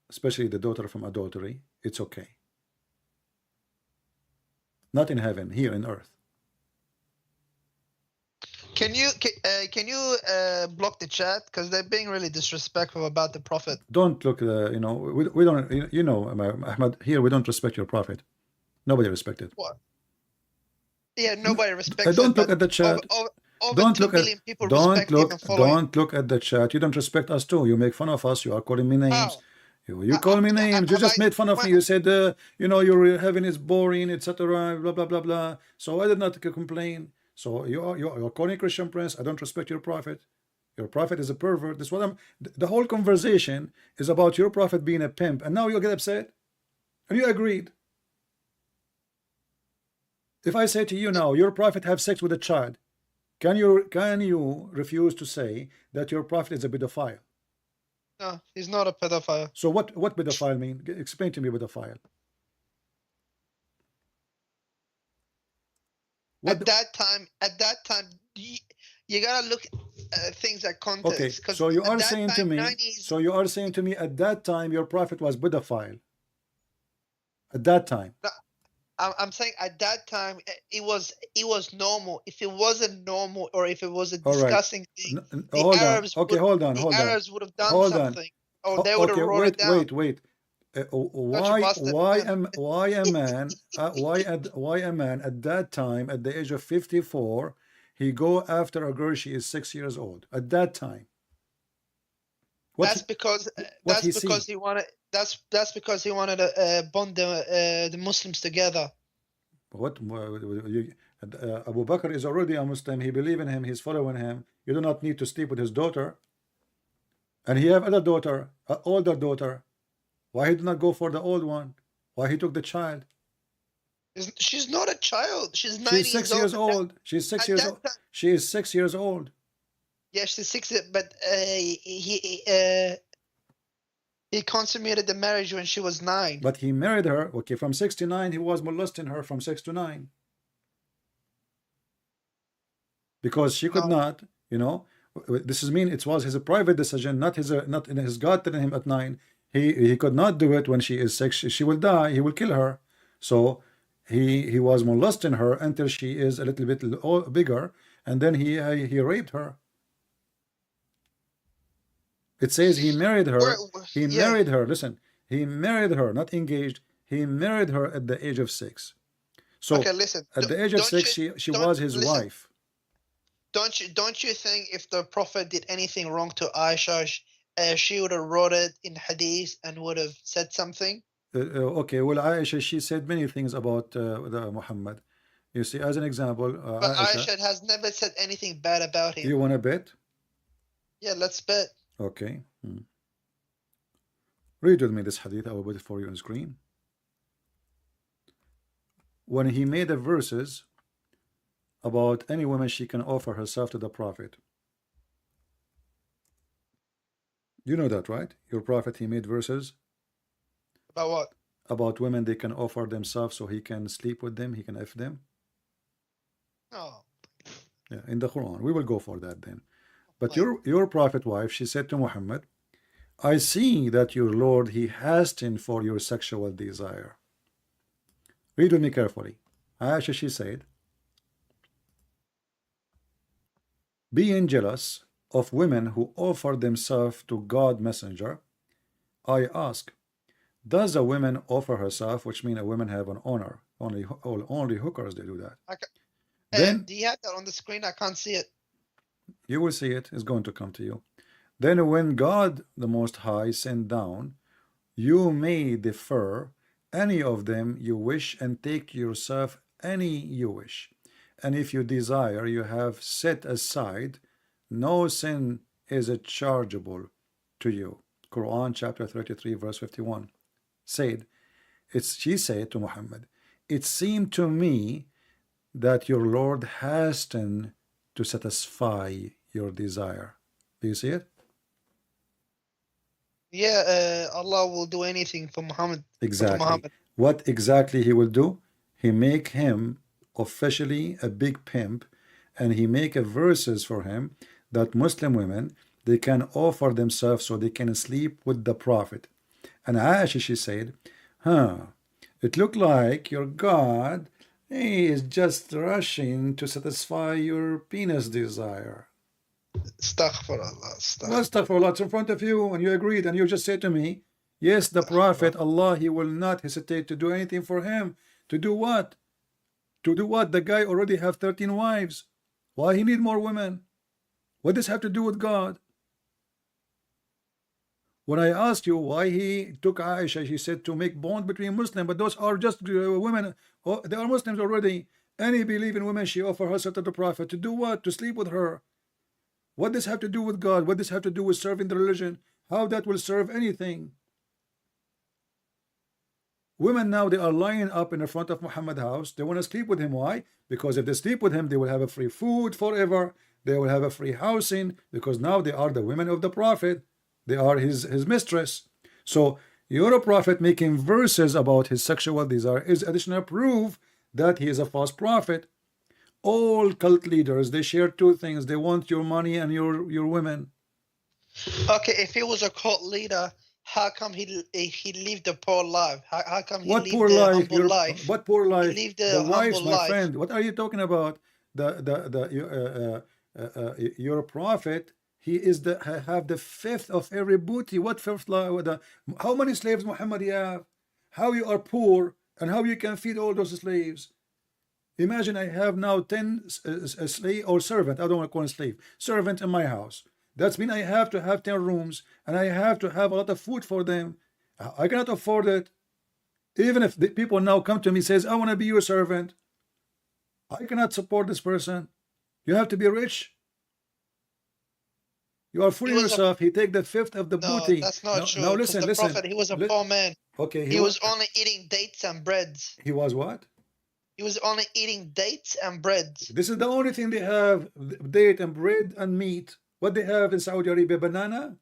especially the daughter from adultery, it's okay. Not in heaven, here in earth. Can you block the chat, because they're being really disrespectful about the Prophet? Don't look, we don't, Ahmad, here we don't respect your Prophet. Nobody respected. What? Yeah, nobody respects. Don't look at the chat. Over don't 2 look million at people don't look and follow don't look at the chat. You don't respect us too. You make fun of us. You are calling me names. You call me names. You just made fun of me. You said your heaven is boring, etc. Blah blah blah blah. So I did not complain. So you're calling Christian Prince. I don't respect your prophet. Your prophet is a pervert. This is what I'm. The whole conversation is about your prophet being a pimp, and now you get upset, and you agreed. If I say to you now, your prophet have sex with a child, can you refuse to say that your prophet is a pedophile? No, he's not a pedophile. So what pedophile mean? Explain to me pedophile. At that time, you gotta look at things at context. Okay, so you are saying to me, at that time your prophet was pedophile. At that time. No, I'm saying at that time it was normal. If it wasn't normal, or if it was a disgusting thing, the Arabs would have done something, or they would have wrote it down. Wait. Why a man at that time, at the age of 54, he go after a girl she is 6 years old at that time? That's because he wanted. That's because he wanted to bond the Muslims together. What Abu Bakr is already a Muslim. He believe in him. He's following him. You do not need to sleep with his daughter. And he have other daughter, older daughter. Why he did not go for the old one? Why he took the child? She's not a child. She's 9 She's 6 years old. She's 6 years old. She is 6 years old. Yeah, she's 6, but he consummated the marriage when she was 9. But he married her. Okay, from 6 to 9, he was molesting her from 6 to 9. Because she could not, this is mean it was his private decision, not his God telling him at 9. He could not do it when she is 6. She will die. He will kill her. So he was molesting her until she is a little bit bigger, and then he raped her. It says he married her. He married her. Listen, he married her, not engaged. He married her at the age of 6. So okay, listen. At the age of 6, she was his wife. Don't you think if the Prophet did anything wrong to Aisha, she would have wrote it in hadith and would have said something? Okay, well, Aisha, she said many things about Muhammad. You see, as an example, but Aisha has never said anything bad about him. You want to bet? Yeah, let's bet. Okay. Read with me this hadith. I will put it for you on screen. When he made the verses about any woman she can offer herself to the Prophet. You know that, right? Your Prophet, he made verses. About what? About women they can offer themselves so he can sleep with them, he can F them. Oh. Yeah, in the Quran. We will go for that then. But your prophet wife, she said to Muhammad, I see that your Lord, he hastened for your sexual desire. Read with me carefully. Aisha, she said, being jealous of women who offer themselves to God messenger, I ask, does a woman offer herself, which means a woman have an honor? Only hookers, they do that. Okay. Then, do you have that on the screen? I can't see it. You will see it. It's going to come to you. Then when God the Most High sent down, you may defer any of them you wish and take yourself any you wish. And if you desire, you have set aside, no sin is chargeable to you. Quran chapter 33 verse 51. She said to Muhammad, it seemed to me that your Lord hasten to satisfy your desire. Do you see it? Yeah, Allah will do anything for Muhammad. Exactly. For Muhammad. What exactly he will do? He make him officially a big pimp, and he make a verses for him that Muslim women, they can offer themselves so they can sleep with the Prophet. And Aisha, she said, it looked like your God, he is just rushing to satisfy your penis desire. Astaghfirullah. Astaghfirullah, it's in front of you, and you agreed, and you just said to me, yes, the Prophet, Allah, he will not hesitate to do anything for him. To do what? To do what? The guy already have 13 wives. Why he need more women? What does have to do with God? When I asked you why he took Aisha, she said to make bond between Muslims, but those are just women. Oh, they are Muslims already. Any believing woman, she offer herself to the Prophet. To do what? To sleep with her. What does have to do with God? What does have to do with serving the religion? How that will serve anything? Women now, they are lying up in the front of Muhammad's house. They want to sleep with him. Why? Because if they sleep with him, they will have a free food forever. They will have a free housing, because now they are the women of the Prophet. They are his mistress. So you're a prophet making verses about his sexual desire is additional proof that he is a false prophet. All cult leaders, they share two things. They want your money and your women. Okay, if he was a cult leader, how come he lived a poor life? How come he lived a humble life? What poor life? He lived the wives, humble my life. friend. What are you talking about? You're a prophet. He is have the fifth of every booty. What fifth? How many slaves Muhammad you have? How you are poor and how you can feed all those slaves? Imagine I have now 10 slave or servant. I don't want to call him slave. Servant in my house. That's mean I have to have 10 rooms and I have to have a lot of food for them. I cannot afford it. Even if the people now come to me says, I want to be your servant, I cannot support this person. You have to be rich. You are fooling yourself. He take the fifth of the booty. That's not true. Now listen, the Prophet, he was a poor man. Okay. He was only eating dates and breads. He was what? He was only eating dates and breads. This is the only thing they have, date and bread and meat. What they have in Saudi Arabia, banana?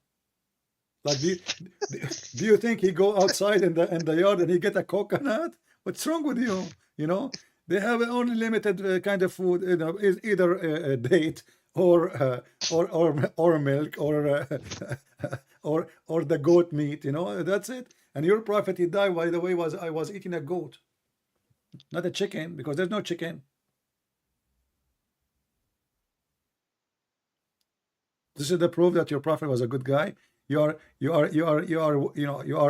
Like, do you think he go outside in the yard and he get a coconut? What's wrong with you? You know, they have only limited kind of food. You know, is either a date or milk or the goat meat. You know, that's it. And your prophet, he died. By the way, I was eating a goat, not a chicken, because there's no chicken. This is the proof that your prophet was a good guy. You are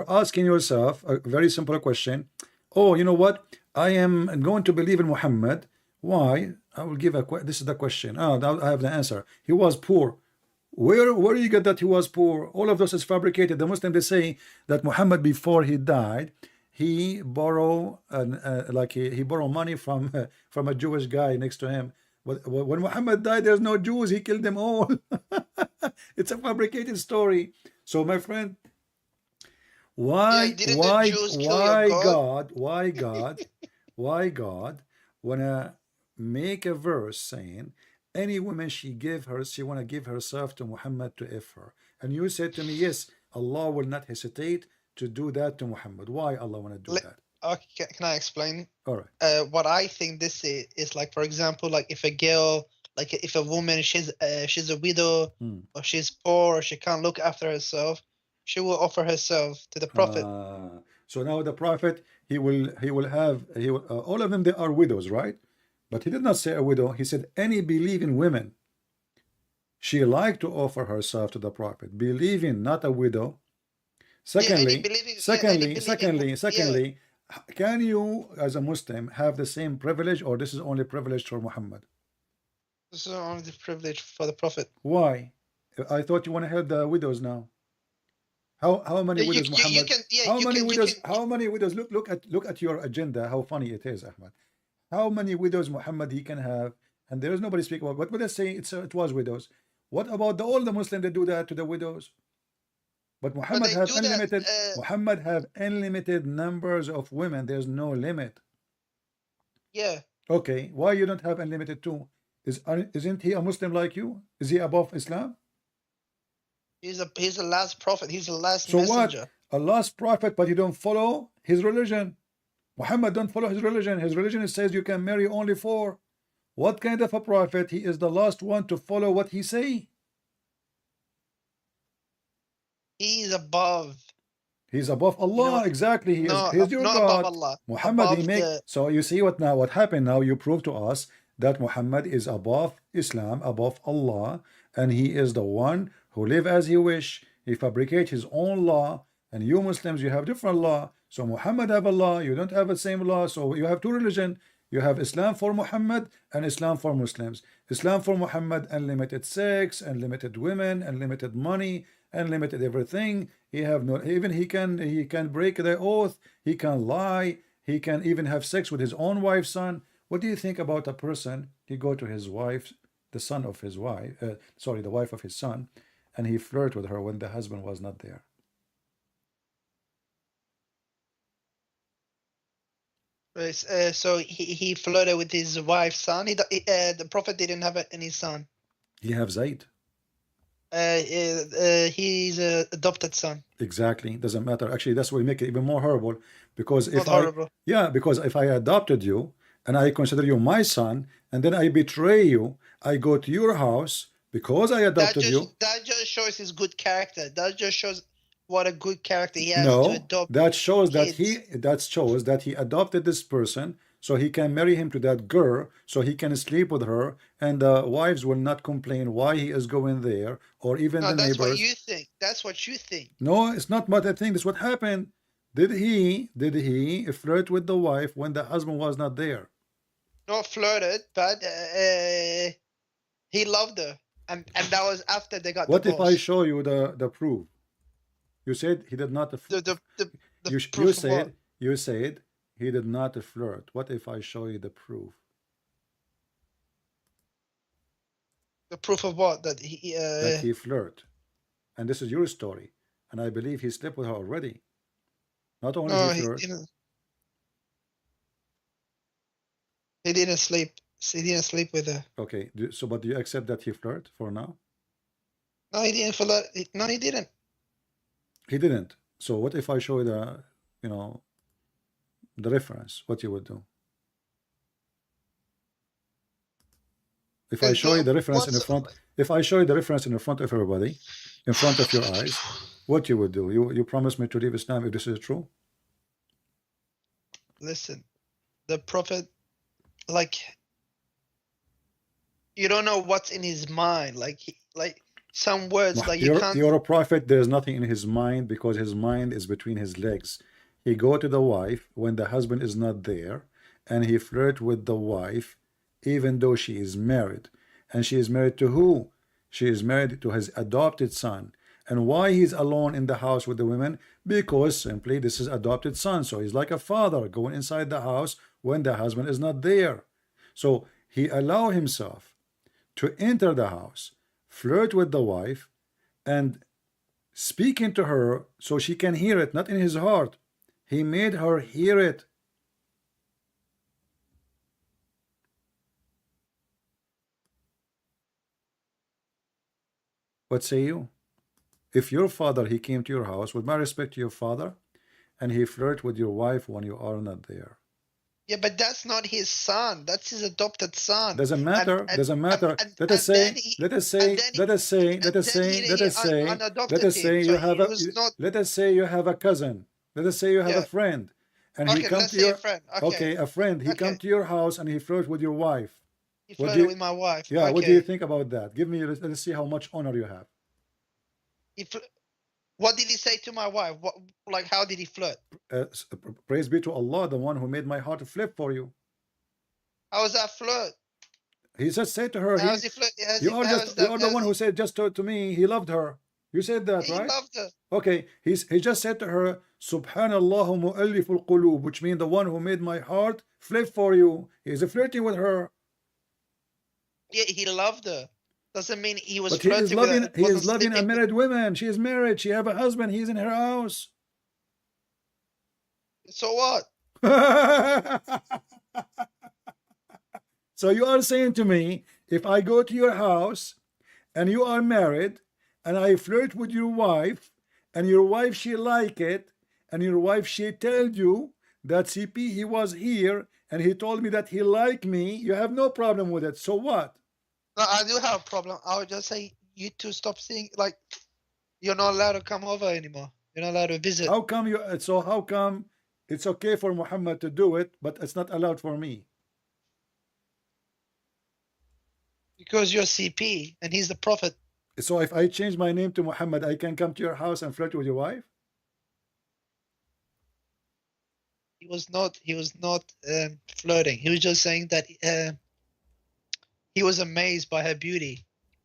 asking yourself a very simple question. Oh, you know what? I am going to believe in Muhammad. Why? I will give this is the question. I have the answer. He was poor. Where do you get that he was poor? All of this is fabricated. The Muslims, they say that Muhammad, before he died, he borrowed he borrowed money from a Jewish guy next to him. When Muhammad died, there's no Jews. He killed them all. It's a fabricated story. So, my friend, why God wanna make a verse saying any woman she wanna give herself to Muhammad to if her? And you said to me, yes, Allah will not hesitate to do that to Muhammad. Why Allah wanna do that? Okay, can I explain? All right. What I think this is like, for example, like if a girl, like if a woman, she's a widow or she's poor or she can't look after herself, she will offer herself to the Prophet. So now the Prophet, he will all of them, they are widows, right? But he did not say a widow. He said any believing women, she like to offer herself to the Prophet, believing, not a widow. Secondly, can you, as a Muslim, have the same privilege, or this is only privilege for Muhammad? This is only the privilege for the Prophet. Why? I thought you want to help the widows now. How many widows Muhammad? How many widows? Look at your agenda. How funny it is, Ahmad. How many widows Muhammad he can have? And there is nobody speaking about. What would they say? It was widows. What about all the Muslims that do that to the widows? But Muhammad have unlimited. Muhammad have unlimited numbers of women. There's no limit. Yeah. Okay, why you don't have unlimited too? Isn't he a Muslim like you? Is he above Islam? He's the last prophet. He's the last So messenger. what? A last prophet, but you don't follow his religion. Muhammad don't follow his religion. His religion says you can marry only 4. What kind of a prophet? He is the last one to follow what he say. He's above. He's above Allah. You know, exactly. He no, is your not God. above Allah. Muhammad, above he make the... So you see what now? What happened now? You prove to us that Muhammad is above Islam, above Allah, and he is the one who live as he wish. He fabricate his own law, and you Muslims, you have different law. So Muhammad have a law, you don't have the same law. So you have 2 religion. You have Islam for Muhammad and Islam for Muslims. Islam for Muhammad, unlimited sex, unlimited women, unlimited money, unlimited everything. He have no, even he can break the oath, he can lie, he can even have sex with his own wife's son. What do you think about a person? He go to his wife, the son of his wife, sorry, the wife of his son, and he flirt with her when the husband was not there. So he flirted with his wife's son. The prophet didn't have any son. He have Zayd. He's an adopted son. Exactly, doesn't matter. Actually, that's what make it even more horrible, because if horrible. because if I adopted you and I consider you my son, and then I betray you, I go to your house because I adopted you. That just shows his good character. That just shows what a good character he has No, to adopt. that shows kids. that shows that he adopted this person, so he can marry him to that girl, so he can sleep with her, and the wives will not complain why he is going there, or even the neighbors. That's what you think. That's what you think. No, it's not what I think. That's what happened. Did he flirt with the wife when the husband was not there? Not flirted, but he loved her, and that was after they got What divorced. if I show you the proof? You said he did not. You said he did not flirt. What if I show you the proof? The proof of what? That he flirt, and this is your story, and I believe he slept with her already. Not only he flirt. He didn't sleep. He didn't sleep with her. Okay, so but do you accept that he flirt for now? No, he didn't flirt. No, he didn't. He didn't. So what if I show you the, the reference? What you would do? If I show you the reference in the front, if I show you the reference in the front of everybody, in front of your eyes, what you would do? You promise me to leave Islam if this is true? Listen, the prophet, you don't know what's in his mind. Some words you're a prophet. There's nothing in his mind, because his mind is between his legs. He go to the wife when the husband is not there, and he flirt with the wife even though she is married. And she is married to who? She is married to his adopted son. And why he's alone in the house with the women? Because simply this is adopted son, so he's like a father going inside the house when the husband is not there. So he allow himself to enter the house, flirt with the wife, and speaking to her so she can hear it, not in his heart. He made her hear it. What say you? If your father, he came to your house, with my respect to your father, and he flirt with your wife when you are not there. Yeah, but that's not his son. That's his adopted son. Doesn't matter. Doesn't matter. Let us say you have a cousin. Let us say you have a friend, and he comes to your a friend. He come to your house and he flirt with your wife. He flirted with my wife. Yeah. What do you think about that? Give me. Let's see how much honor you have. What did he say to my wife? How did he flirt? Praise be to Allah, the one who made my heart flip for you. How was that flirt? He just said to her, you are the one who said just to me, he loved her. You said that, right? He loved her. Okay, he just said to her, Subhanallahu mu'alliful qulub, which means the one who made my heart flip for you. He's flirting with her. Yeah, he loved her. Doesn't mean he was flirting with her. He is loving a married woman. She is married. She have a husband. He's in her house. So what? So you are saying to me, if I go to your house and you are married and I flirt with your wife and your wife she like it and your wife she told you that CP he was here and he told me that he liked me, you have no problem with it. So what? No, I do have a problem. I would just say you two stop seeing, like, you're not allowed to come over anymore. You're not allowed to visit. How come you? So how come it's okay for Muhammad to do it, but it's not allowed for me? Because you're CP and he's the prophet. So if I change my name to Muhammad, I can come to your house and flirt with your wife? He was not flirting. He was just saying that he was amazed by her beauty.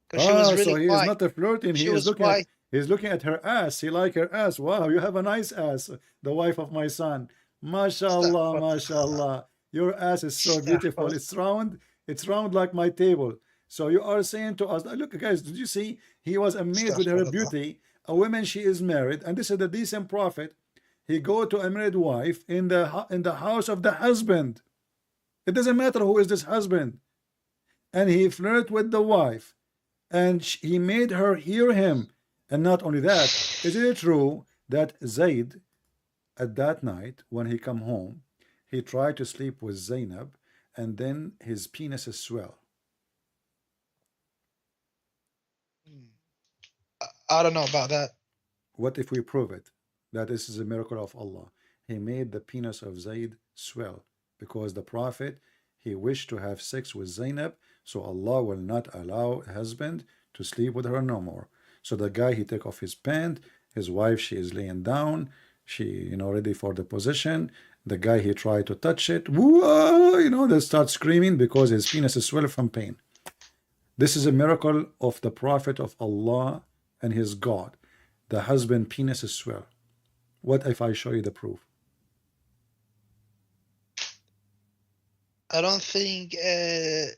Because she was really so he white. is not a flirting. He is looking at, he's looking at her ass. He like her ass. Wow, you have a nice ass, the wife of my son. MashaAllah, MashaAllah. Your ass is so beautiful. It's round like my table. So you are saying to us, look, guys, did you see? He was amazed with her beauty. A woman, she is married, and this is the decent prophet. He go to a married wife in the house of the husband. It doesn't matter who is this husband. And he flirt with the wife. And he made her hear him. And not only that, is it true that Zayd, at that night, when he come home, he tried to sleep with Zainab, and then his penis is swell? I don't know about that. What if we prove it? That this is a miracle of Allah. He made the penis of Zayd swell because the prophet, he wished to have sex with Zainab, so Allah will not allow a husband to sleep with her no more. So the guy, he take off his pant, his wife, she is laying down, she, ready for the position. The guy, he tried to touch it. Whoa, they start screaming because his penis is swell from pain. This is a miracle of the prophet of Allah and his God. The husband penis is swell. What if I show you the proof? I don't think it's.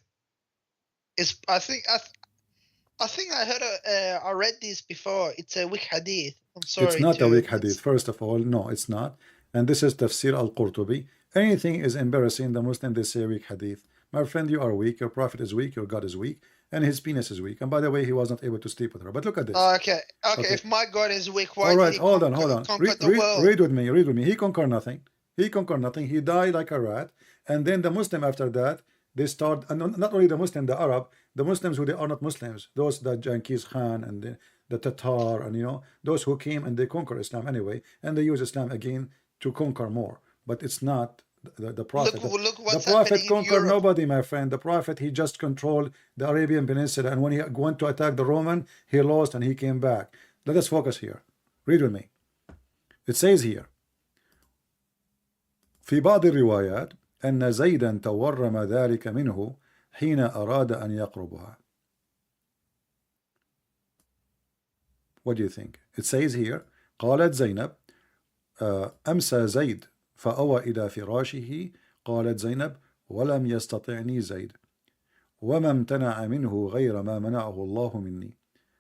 I think I heard. I read this before. It's a weak hadith. I'm sorry. It's not a weak hadith. First of all, no, it's not. And this is Tafsir al-Qurtubi. Anything is embarrassing. The Muslim, they say weak hadith. My friend, you are weak. Your prophet is weak. Your God is weak. And his penis is weak. And by the way, he was not able to sleep with her. But look at this. Okay. If my God is weak, why all right, did he hold on. Read with me. He conquered nothing. He died like a rat. And then the Muslim, after that, they start, and not only the Muslim, the Arab, the Muslims who they are not Muslims, those, the Genghis Khan and the Tatar, and those who came and they conquer Islam anyway, and they use Islam again to conquer more. But it's not the prophet. Look the prophet conquered nobody, my friend. The prophet, he just controlled the Arabian Peninsula, and when he went to attack the Roman, he lost and he came back. Let us focus here. Read with me. It says here, في بعض الروايات أن زيدا تورم ذلك منه حين أراد أن يقربها. What do you think? It says here, قالت زينب أمسى زيد فأوى إلى فراشه. قالت زينب ولم يستطعني زيد وما امتنع منه غير ما منعه الله مني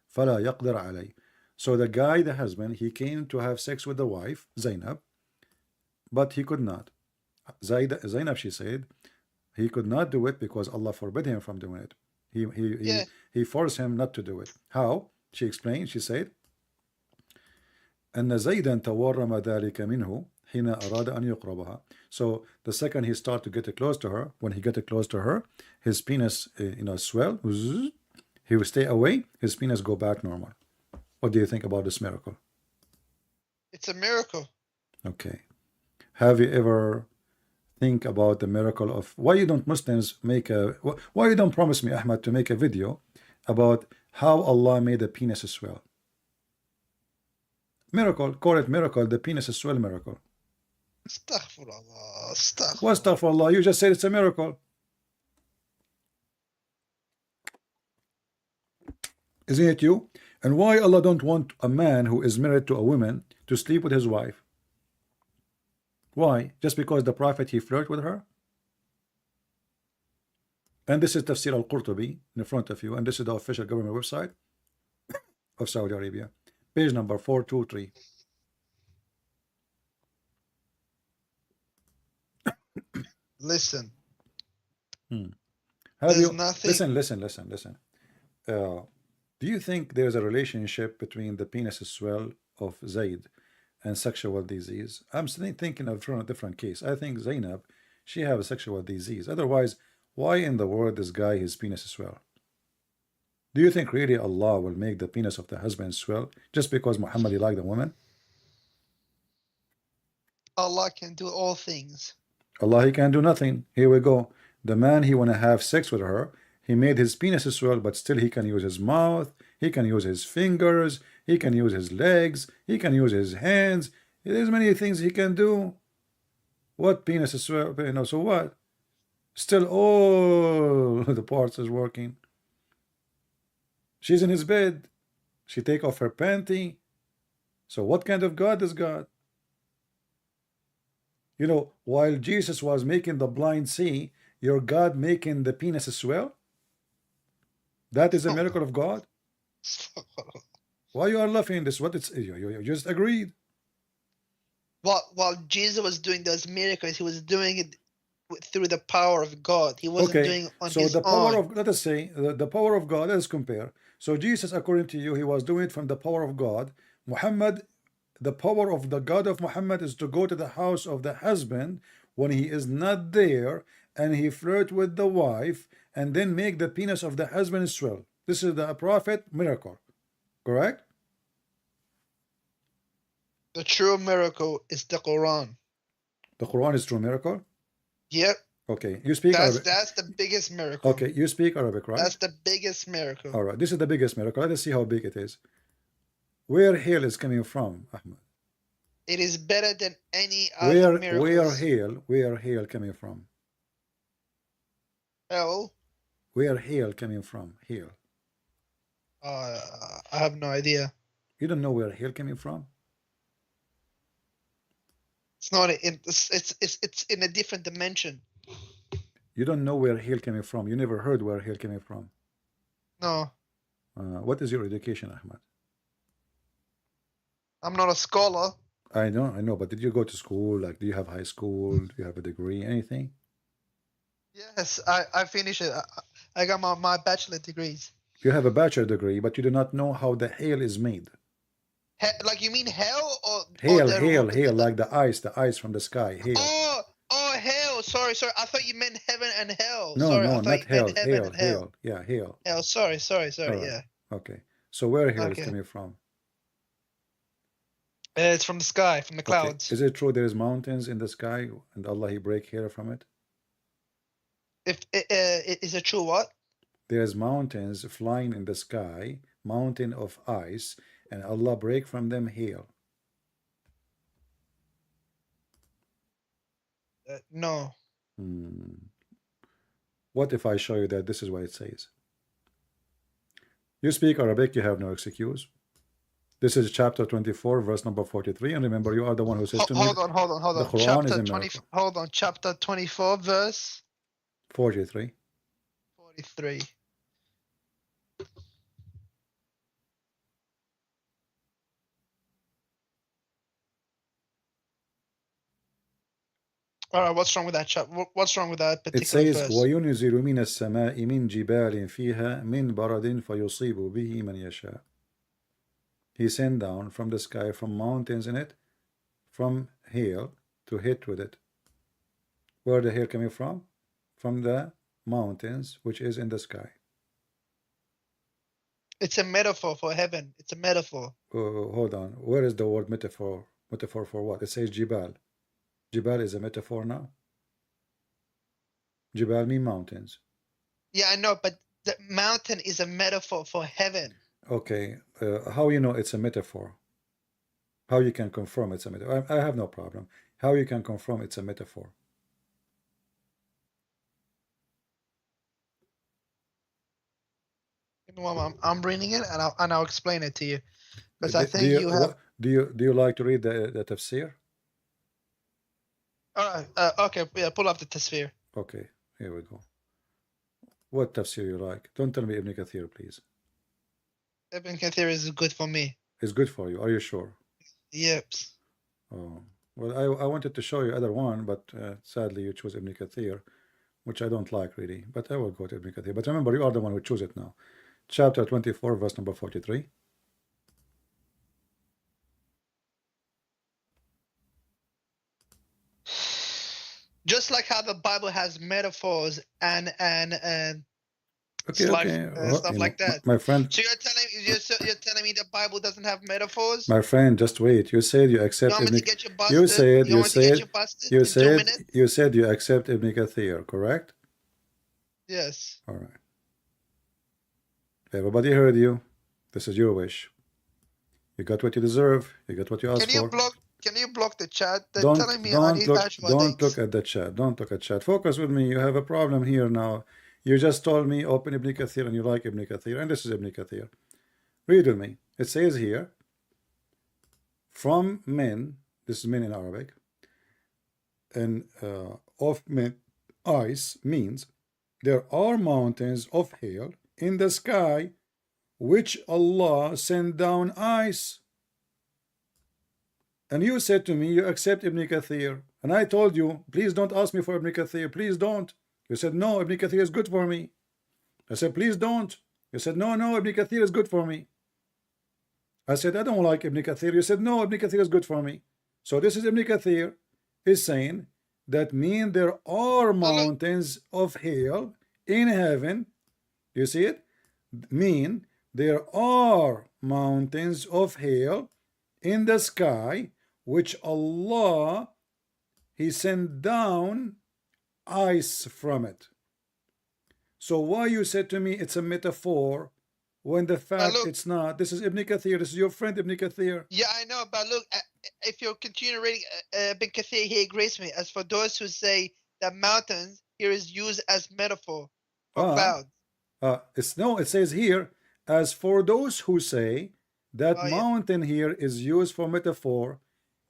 فلا يقدر علي. So the guy, the husband, he came to have sex with the wife, Zainab, but he could not. Zainab, she said, he could not do it because Allah forbid him from doing it. He forced him not to do it. How? She explained, she said, أن زيدا تورم ذلك منه حين أراد أن يقربها. So the second he started to get close to her, when he get close to her, his penis, swell. He will stay away. His penis go back normal. What do you think about this miracle? It's a miracle. Okay. Have you ever think about the miracle of why you don't Muslims make why you don't promise me, Ahmad, to make a video about how Allah made the penis swell? Miracle, call it miracle, the penis swell miracle. Astaghfirullah, astaghfirullah. What astaghfirullah? You just said it's a miracle. Isn't it you? And why Allah don't want a man who is married to a woman to sleep with his wife? Why? Just because the prophet, he flirted with her? And this is Tafsir al-Qurtubi in front of you, and this is the official government website of Saudi Arabia. Page number 423. Listen. Have There's you nothing. listen. Do you think there's a relationship between the penis swell of Zayd and sexual disease? I'm thinking of a different case. I think Zainab, she have a sexual disease. Otherwise, why in the world this guy his penis swell? Do you think really Allah will make the penis of the husband swell just because Muhammad he liked the woman? Allah can do all things. Allah he can do nothing. Here we go. The man he wanna have sex with her, he made his penis swell, but still he can use his mouth, he can use his fingers, he can use his legs, he can use his hands. There's many things he can do. What penis swell? You know, so what? Still all the parts is working. She's in his bed. She take off her panty. So what kind of God is God? You know, while Jesus was making the blind see, your God making the penis swell? That is a miracle of God? Why you are laughing this? What it's you just agreed. While Jesus was doing those miracles, he was doing it through the power of God. He wasn't doing it on his the power own. of, let us say, the power of God, let's compare. So Jesus, according to you, he was doing it from the power of God. Muhammad, the power of the God of Muhammad is to go to the house of the husband when he is not there, and he flirt with the wife, and then make the penis of the husband swell. This is the prophet miracle, correct? The true miracle is the Quran. The Quran is true miracle? Yep. Okay, you speak Arabic. That's the biggest miracle. Okay, you speak Arabic, right? That's the biggest miracle. All right, this is the biggest miracle. Let us see how big it is. Where hell is coming from, Ahmed? It is better than any other miracles. Where hell coming from? Hell? Where hell coming from? Hell. I have no idea. You don't know where hell coming from? It's not. It's in a different dimension. You don't know where hell coming from. You never heard where hell coming from. No. What is your education, Ahmed? I'm not a scholar. I know, but did you go to school? Like, do you have high school? Do you have a degree? Anything? Yes, I finished it. I got my bachelor degrees. You have a bachelor degree, but you do not know how the hell is made. Like, you mean hell or Hail, like the ice from the sky. Hail. Oh, hell. Sorry. I thought you meant heaven and hell. No, sorry, no, I thought not you hell. meant heaven and hell. Yeah, hail. Hell. Sorry. Right. Yeah. Okay. So where hell is Okay. coming from? It's from the sky, from the clouds. Okay. Is it true there is mountains in the sky and Allah he break hair from it? Is it true what? There's mountains flying in the sky, mountain of ice, and Allah break from them hail. No. What if I show you that this is what it says? You speak Arabic, you have no excuse. This is chapter 24, verse number 43. And remember, you are the one who says to me, hold on. the Quran chapter is a 20. miracle. Hold on. Chapter 24, verse 43. 43. All right, what's wrong with that chapter? What's wrong with that particular verse? It says, وَيُنْزِلُ مِنَ السَّمَاءِ مِنْ جِبَالٍ فِيهَا مِنْ بَرَدٍ فَيُصِيبُ بِهِ مَنْ يَشَاءُ. He sent down from the sky, from mountains in it, from hail to hit with it. Where the hail coming from? From the mountains, which is in the sky. It's a metaphor for heaven. It's a metaphor. Hold on. Where is the word metaphor? Metaphor for what? It says Jibal. Jibal is a metaphor now. Jibal mean mountains. Yeah, I know, but the mountain is a metaphor for heaven. Okay. How you know it's a metaphor? How you can confirm it's a metaphor? I have no problem. How you can confirm it's a metaphor? You know, I'm reading it and I'll explain it to you. Because I think you have. Do you like to read the tafsir? All right. Okay. Yeah. Pull up the tafsir. Okay. Here we go. What tafsir you like? Don't tell me Ibn Kathir, please. Ibn Kathir is good for me. It's good for you. Are you sure? Yep. Oh. Well, I wanted to show you other one, but sadly you chose Ibn Kathir. which I don't like really, but I will go to Ibn Kathir. But remember, you are the one who choose it now. Chapter 24, verse number 43. Just like how the Bible has metaphors and Okay, stuff like that. My friend. So you're telling me the Bible doesn't have metaphors? My friend, just wait. You said you accept. You want me to get you busted? You said you said you accept Ibn Kathir, correct? Yes. All right. Everybody heard you. This is your wish. You got what you deserve. You got what you asked for. Can you block the chat? They're Don't telling me look at the chat. Don't look at chat. Focus with me. You have a problem here now. You just told me open Ibn Kathir and you like Ibn Kathir, and this is Ibn Kathir. Read with me. It says here, from men, this is men in Arabic, and of men, ice means there are mountains of hail in the sky which Allah sent down ice. And you said to me, you accept Ibn Kathir. And I told you, please don't ask me for Ibn Kathir. Please don't. You said, no, Ibn Kathir is good for me. I said, please don't. You said, no, Ibn Kathir is good for me. I said, I don't like Ibn Kathir. You said, no, Ibn Kathir is good for me. So this is Ibn Kathir is saying that mean there are mountains of hail in heaven. You see it? Mean there are mountains of hail in the sky which Allah He sent down ice from it. So why you said to me it's a metaphor when the fact it's not? This is Ibn Kathir. This is your friend Ibn Kathir. Yeah, I know, but look, if you continue reading Ibn Kathir, he agrees with me. As for those who say that mountains here is used as metaphor for clouds. It says here, as for those who say that mountain here is used for metaphor,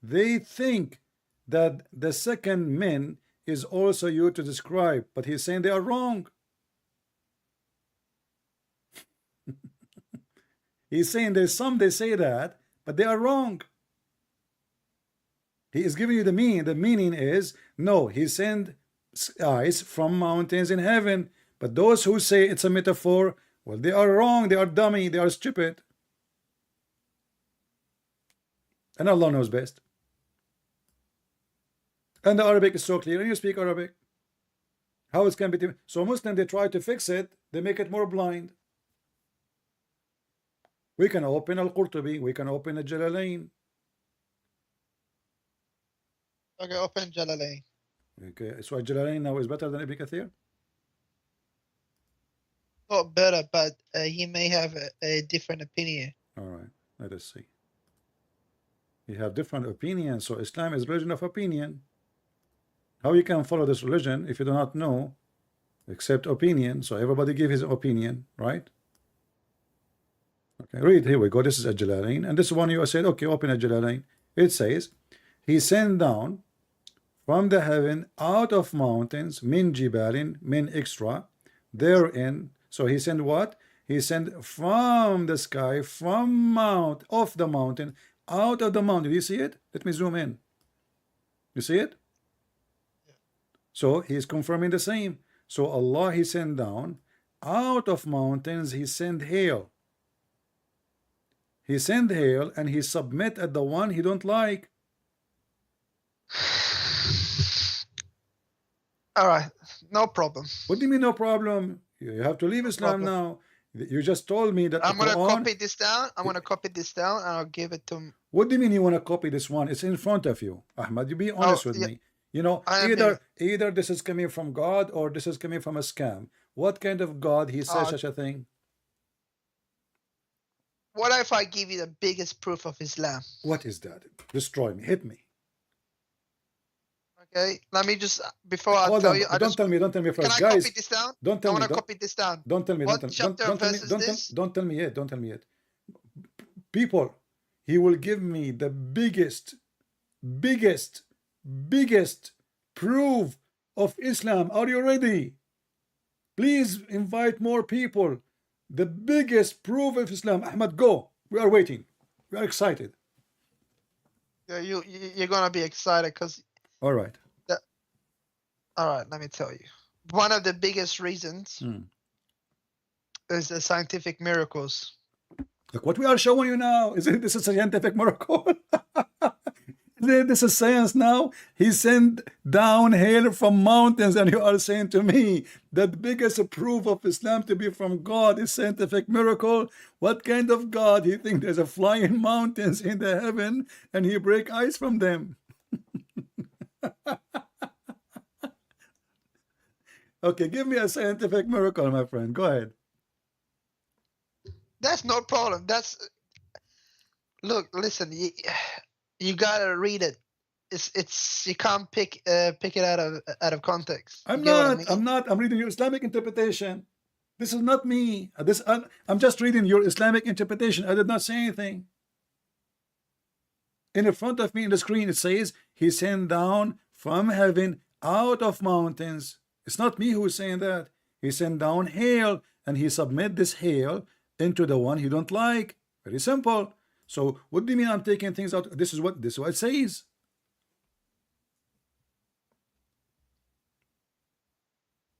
they think that the second men is also used to describe, but he's saying they are wrong. He's saying there's some they say that, but they are wrong. He is giving you the meaning. The meaning is no, he sent ice from mountains in heaven. But those who say it's a metaphor, well, they are wrong, they are dummy, they are stupid. And Allah knows best. And the Arabic is so clear, and you speak Arabic. How it can be? So Muslim, they try to fix it, they make it more blind. We can open Al-Qurtubi, we can open Al-Jalalain. Okay, open Jalalain. Okay, so Al-Jalalain now is better than Ibn Kathir? Not better, but he may have a different opinion. All right, let us see. You have different opinions, so Islam is religion of opinion. How you can follow this religion if you do not know except opinion? So everybody give his opinion, right? Okay, read, here we go. This is Al-Jalalain, and this one you said, okay, open Al-Jalalain. It says, he sent down from the heaven out of mountains, min jibalin, min extra, therein. So he sent what? He sent from the sky, from off the mountain, out of the mountain. Do you see it? Let me zoom in. You see it? Yeah. So he is confirming the same. So Allah he sent down out of mountains. He sent hail. He sent hail and he submit at the one he don't like. All right, no problem. What do you mean no problem? You have to leave Islam now. You just told me that I'm gonna copy this down. I'm gonna copy this down and I'll give it to him. What do you mean you want to copy this one? It's in front of you, Ahmed. You be honest with me. You know, either this is coming from God or this is coming from a scam. What kind of God he says such a thing? What if I give you the biggest proof of Islam? What is that? Destroy me. Hit me. Okay, let me just before I tell you. Don't tell me first, can guys. I copy this down? Don't tell me. I want to copy this down. Don't tell me. What chapter and verse is this? Don't tell me yet. Don't tell me yet. People, he will give me the biggest proof of Islam. Are you ready? Please invite more people. The biggest proof of Islam. Ahmed, go. We are waiting. We are excited. Yeah, you're gonna be excited because. All right. All right. Let me tell you. one of the biggest reasons is the scientific miracles. Look what we are showing you now. Isn't this a scientific miracle? This is science now. He sent down hail from mountains, and you are saying to me that the biggest proof of Islam to be from God is scientific miracle. What kind of God? He thinks there's a flying mountains in the heaven and he break ice from them. Okay, give me a scientific miracle, my friend. Go ahead. That's no problem. Look, listen, you gotta read it. It's you can't pick it out of context. I'm reading your Islamic interpretation. This is not me. I'm just reading your Islamic interpretation. I did not say anything. In front of me in the screen it says he sent down from heaven out of mountains. It's not me who is saying that. He sent down hail, and he submit this hail into the one he don't like. Very simple. So what do you mean I'm taking things out? This is what it says.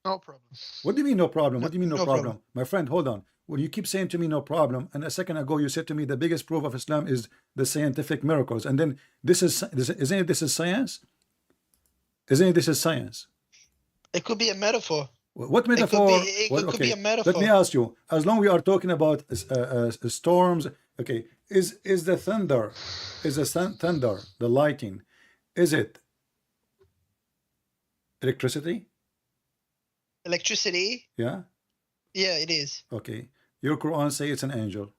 No problem. What do you mean no problem? What do you mean no problem? Problem? My friend, hold on. Well, you keep saying to me no problem, and a second ago you said to me the biggest proof of Islam is the scientific miracles, and then isn't it this is science? Isn't it this is science? It could be a metaphor. What metaphor? It could be a metaphor. Let me ask you. As long as we are talking about storms, okay, is the thunder, the lightning, is it electricity? Electricity? Yeah. Yeah, it is. Okay. Your Quran say it's an angel.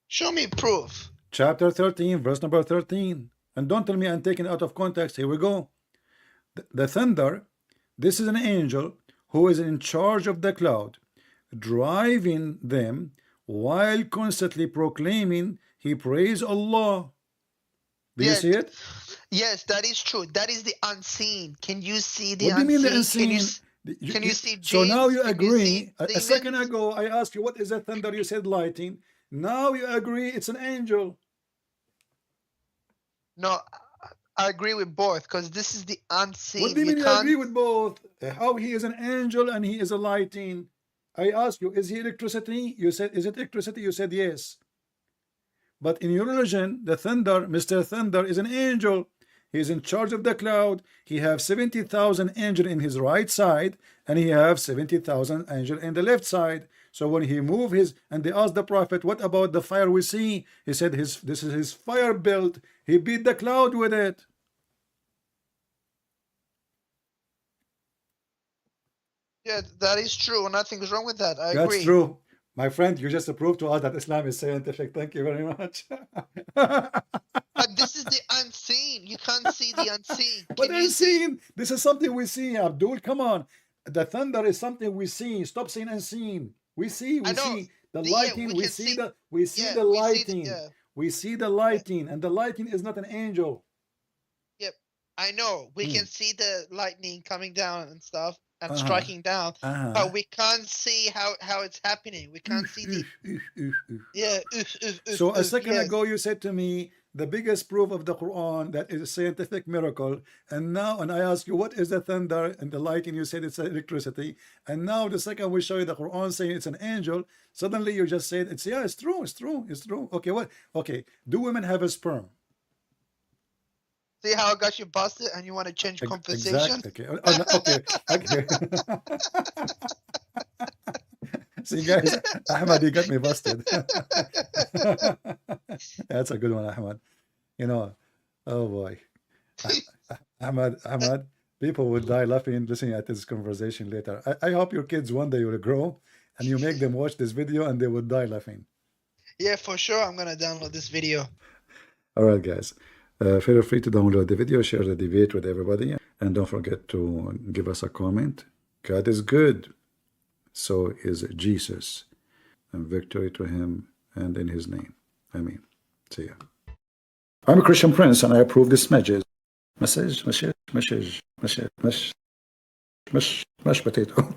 Show me proof. Chapter 13, verse number 13. And don't tell me I'm taking it out of context. Here we go. The thunder, this is an angel who is in charge of the cloud, driving them while constantly proclaiming he praise Allah. Do you see it? Yes, that is true. That is the unseen. Can you see the unseen? What do you mean the unseen? Can you see so now you agree. A second ago I asked you what is that thunder, you said lightning. Now you agree it's an angel. No, I agree with both, because this is the unseen. What do you mean you agree with both? How he is an angel and he is a lightning? I asked you, is he electricity? You said, is it electricity? You said yes. But in your religion, the thunder, Mr. Thunder, is an angel. He is in charge of the cloud. He has 70,000 angels in his right side, and he has 70,000 angels in the left side. So when he moved his, and they asked the prophet, what about the fire we see? He said, this is his fire belt. He beat the cloud with it. Yeah, that is true. Nothing is wrong with that. I agree. That's true. My friend, you just proved to us that Islam is scientific. Thank you very much. But this is the unseen. You can't see the unseen. What unseen? This is something we see, Abdul. Come on. The thunder is something we see. Stop saying unseen. We see the lighting. We see the lighting. We see the lighting, and the lighting is not an angel. Yep, I know. We can see the lightning coming down and stuff and striking down, but we can't see how it's happening. We can't see the So a second ago you said to me the biggest proof of the Quran that is a scientific miracle, and I ask you what is the thunder and the lightning, you said it's electricity, and now the second we show you the Quran saying it's an angel, suddenly you just said it's true. Okay, do women have a sperm? See how I got you busted and you want to change conversation? Exactly. Okay. See guys, Ahmad, you got me busted. That's a good one, Ahmad. You know, oh boy. Ahmad, people would die laughing listening at this conversation later. I hope your kids one day will grow and you make them watch this video and they would die laughing. Yeah, for sure. I'm going to download this video. All right, guys. Feel free to download the video, share the debate with everybody, and don't forget to give us a comment. God is good. So is Jesus, and victory to him and in his name. Amen. See ya. I'm a Christian Prince and I approve this message potato.